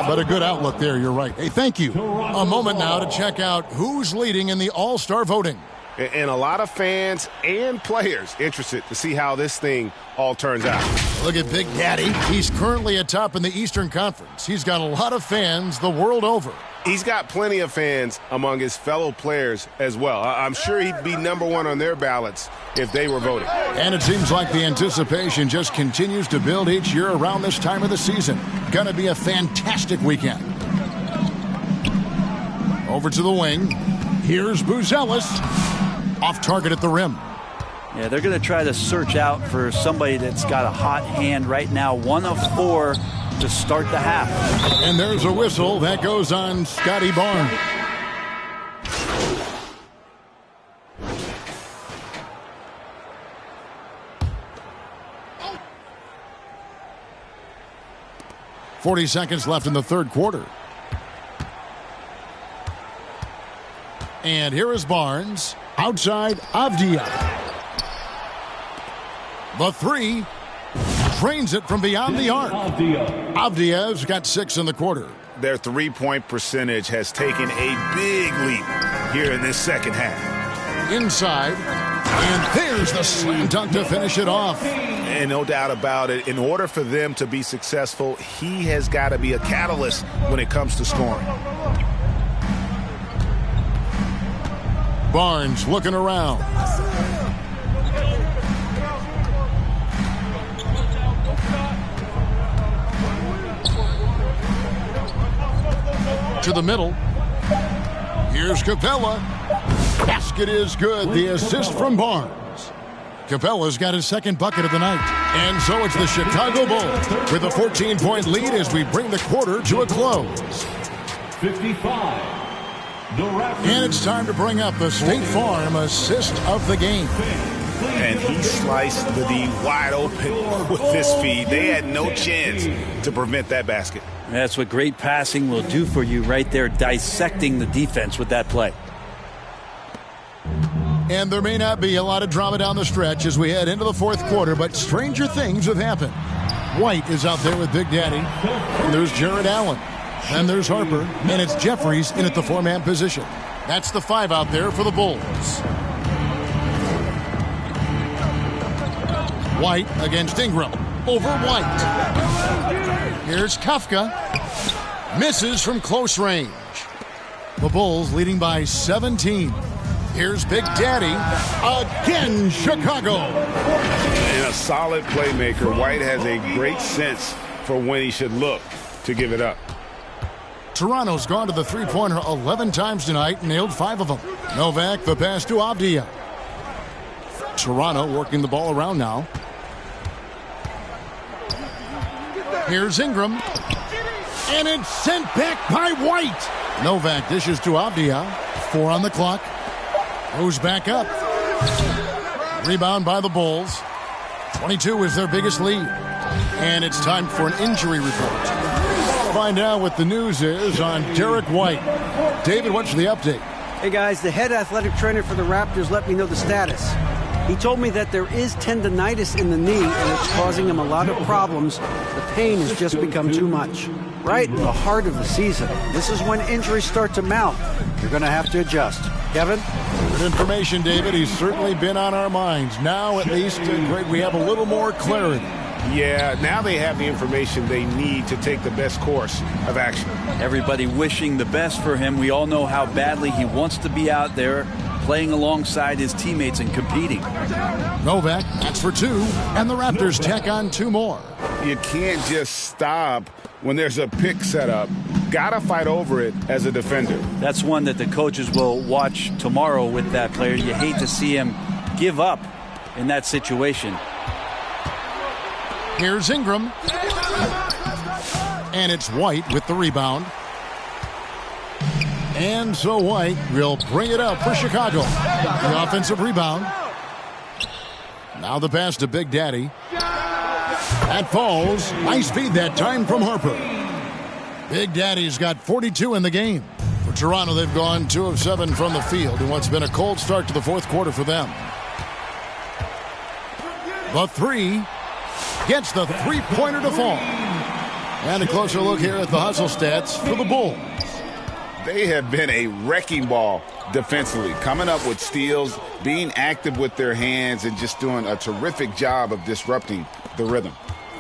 But a good outlook there, you're right. Hey, thank you. A moment now to check out who's leading in the All-Star voting. And a lot of fans and players interested to see how this thing all turns out. Look at Big Daddy. He's currently atop in the Eastern Conference. He's got a lot of fans the world over. He's got plenty of fans among his fellow players as well. I'm sure he'd be #1 on their ballots if they were voting. And it seems like the anticipation just continues to build each year around this time of the season. Gonna be a fantastic weekend. Over to the wing. Here's Buzelis. Off target at the rim. Yeah, they're going to try to search out for somebody that's got a hot hand right now. 1 of 4 to start the half. And there's a whistle that goes on Scotty Barnes. .40 left in the third quarter. And here is Barnes. Outside Avdia. The three. Drains it from beyond the arc. Avdia's got 6 in the quarter. Their three-point percentage has taken a big leap here in this second half. Inside. And there's the slam dunk to finish it off. And no doubt about it, in order for them to be successful, he has got to be a catalyst when it comes to scoring. Barnes looking around. To the middle. Here's Capella. Basket is good. The assist from Barnes. Capella's got his second bucket of the night. And so it's the Chicago Bulls with a 14-point lead as we bring the quarter to a close. 55. And it's time to bring up the State Farm assist of the game. And he sliced the D wide open with this feed. They had no chance to prevent that basket. That's what great passing will do for you right there, dissecting the defense with that play. And there may not be a lot of drama down the stretch as we head into the fourth quarter, but stranger things have happened. White is out there with Big Daddy. And there's Jared Allen. Then there's Harper. And it's Jeffries in at the 4-man position. That's the 5 out there for the Bulls. White against Ingram. Over White. Here's Kafka. Misses from close range. The Bulls leading by 17. Here's Big Daddy. Again, Chicago. And a solid playmaker. White has a great sense for when he should look to give it up. Toronto's gone to the three-pointer 11 times tonight and nailed 5 of them. Novak, the pass to Avdia. Toronto working the ball around now. Here's Ingram. And it's sent back by White. Novak dishes to Avdia. 4 on the clock. Goes back up. Rebound by the Bulls. 22 is their biggest lead. And it's time for an injury report. Find out what the news is on Derek White. David, what's the update? Hey guys, the head athletic trainer for the Raptors let me know the status. He told me that there is tendonitis in the knee and it's causing him a lot of problems. The pain has just become too much. Right in the heart of the season. This is when injuries start to mount. You're going to have to adjust. Kevin? Good information, David. He's certainly been on our minds. Now, at least, Greg, we have a little more clarity. Yeah, now they have the information they need to take the best course of action. Everybody wishing the best for him. We all know how badly he wants to be out there playing alongside his teammates and competing. Novak, that's for 2, and the Raptors tack on 2 more. You can't just stop when there's a pick set up. Gotta fight over it as a defender. That's one that the coaches will watch tomorrow with that player. You hate to see him give up in that situation. Here's Ingram. And it's White with the rebound. And so White will bring it up for Chicago. The offensive rebound. Now the pass to Big Daddy. That falls. Nice feed that time from Harper. Big Daddy's got 42 in the game. For Toronto, they've gone 2 of 7 from the field in what's been a cold start to the fourth quarter for them. The 3 gets the three-pointer to fall. And a closer look here at the hustle stats for the Bulls. They have been a wrecking ball defensively, coming up with steals, being active with their hands, and just doing a terrific job of disrupting the rhythm.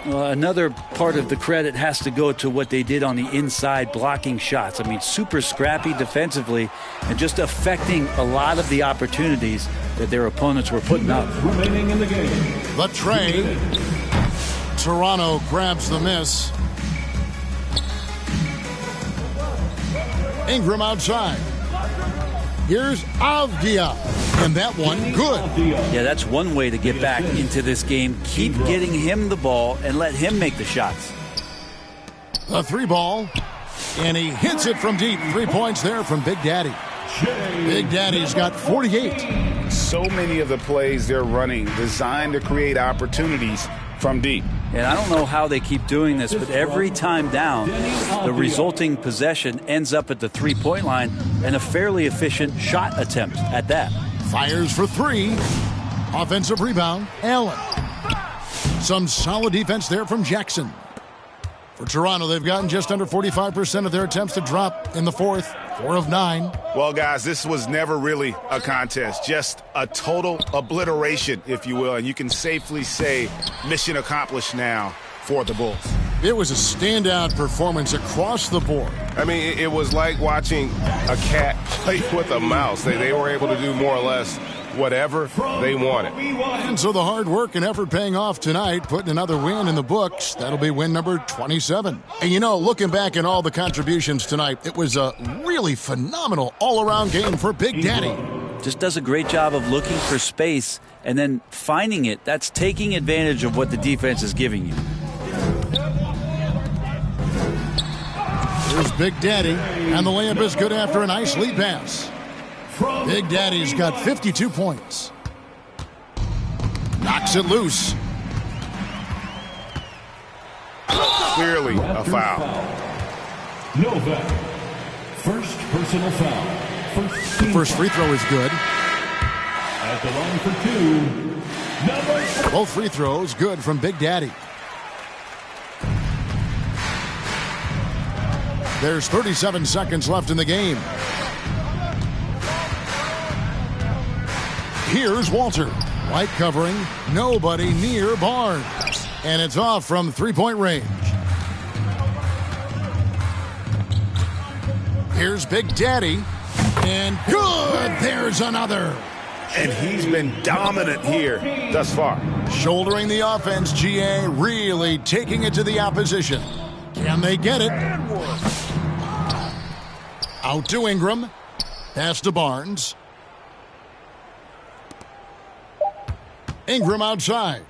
Another part of the credit has to go to what they did on the inside blocking shots. I mean, super scrappy defensively and just affecting a lot of the opportunities that their opponents were putting up. Remaining in the game. The tray. Toronto grabs the miss. Ingram outside. Here's Avdia. And that one, good. Yeah, that's one way to get back into this game. Keep getting him the ball and let him make the shots. The 3-ball. And he hits it from deep. 3 points there from Big Daddy. Big Daddy's got 48. So many of the plays they're running designed to create opportunities from deep. And I don't know how they keep doing this, but every time down, the resulting possession ends up at the 3-point line and a fairly efficient shot attempt at that. Fires for 3. Offensive rebound, Allen. Some solid defense there from Jackson. For Toronto, they've gotten just under 45% of their attempts to drop in the fourth. 4 of 9. Well, guys, this was never really a contest, just a total obliteration, if you will, and you can safely say mission accomplished now for the Bulls. It was a standout performance across the board. I mean, it was like watching a cat play with a mouse. They were able to do more or less whatever they wanted. And so the hard work and effort paying off tonight, putting another win in the books. That'll be win number 27. And you know, looking back at all the contributions tonight, it was a really phenomenal all-around game for Big Daddy. Just does a great job of looking for space and then finding it. That's taking advantage of what the defense is giving you. Here's Big Daddy, and the layup is good after a nice lead pass. Big Daddy's got 52 points. Knocks it loose. Clearly a foul. Novak. First personal foul. First free throw is good. At the line for 2. Both free throws good from Big Daddy. There's 37 seconds left in the game. Here's Walter. White covering. Nobody near Barnes. And it's off from 3-point range. Here's Big Daddy. And good! There's another. And he's been dominant here thus far. Shouldering the offense, GA really taking it to the opposition. Can they get it? Out to Ingram. Pass to Barnes. Ingram outside.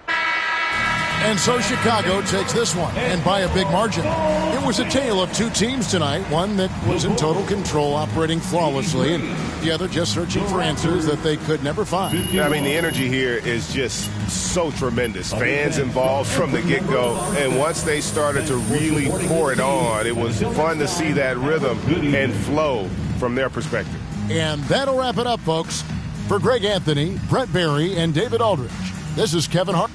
And so Chicago takes this one, and by a big margin. It was a tale of two teams tonight, one that was in total control, operating flawlessly, and the other just searching for answers that they could never find. I mean, the energy here is just so tremendous. Fans involved from the get-go, and once they started to really pour it on, it was fun to see that rhythm and flow from their perspective. And that'll wrap it up, folks. For Greg Anthony, Brett Barry, and David Aldridge, this is Kevin Hart.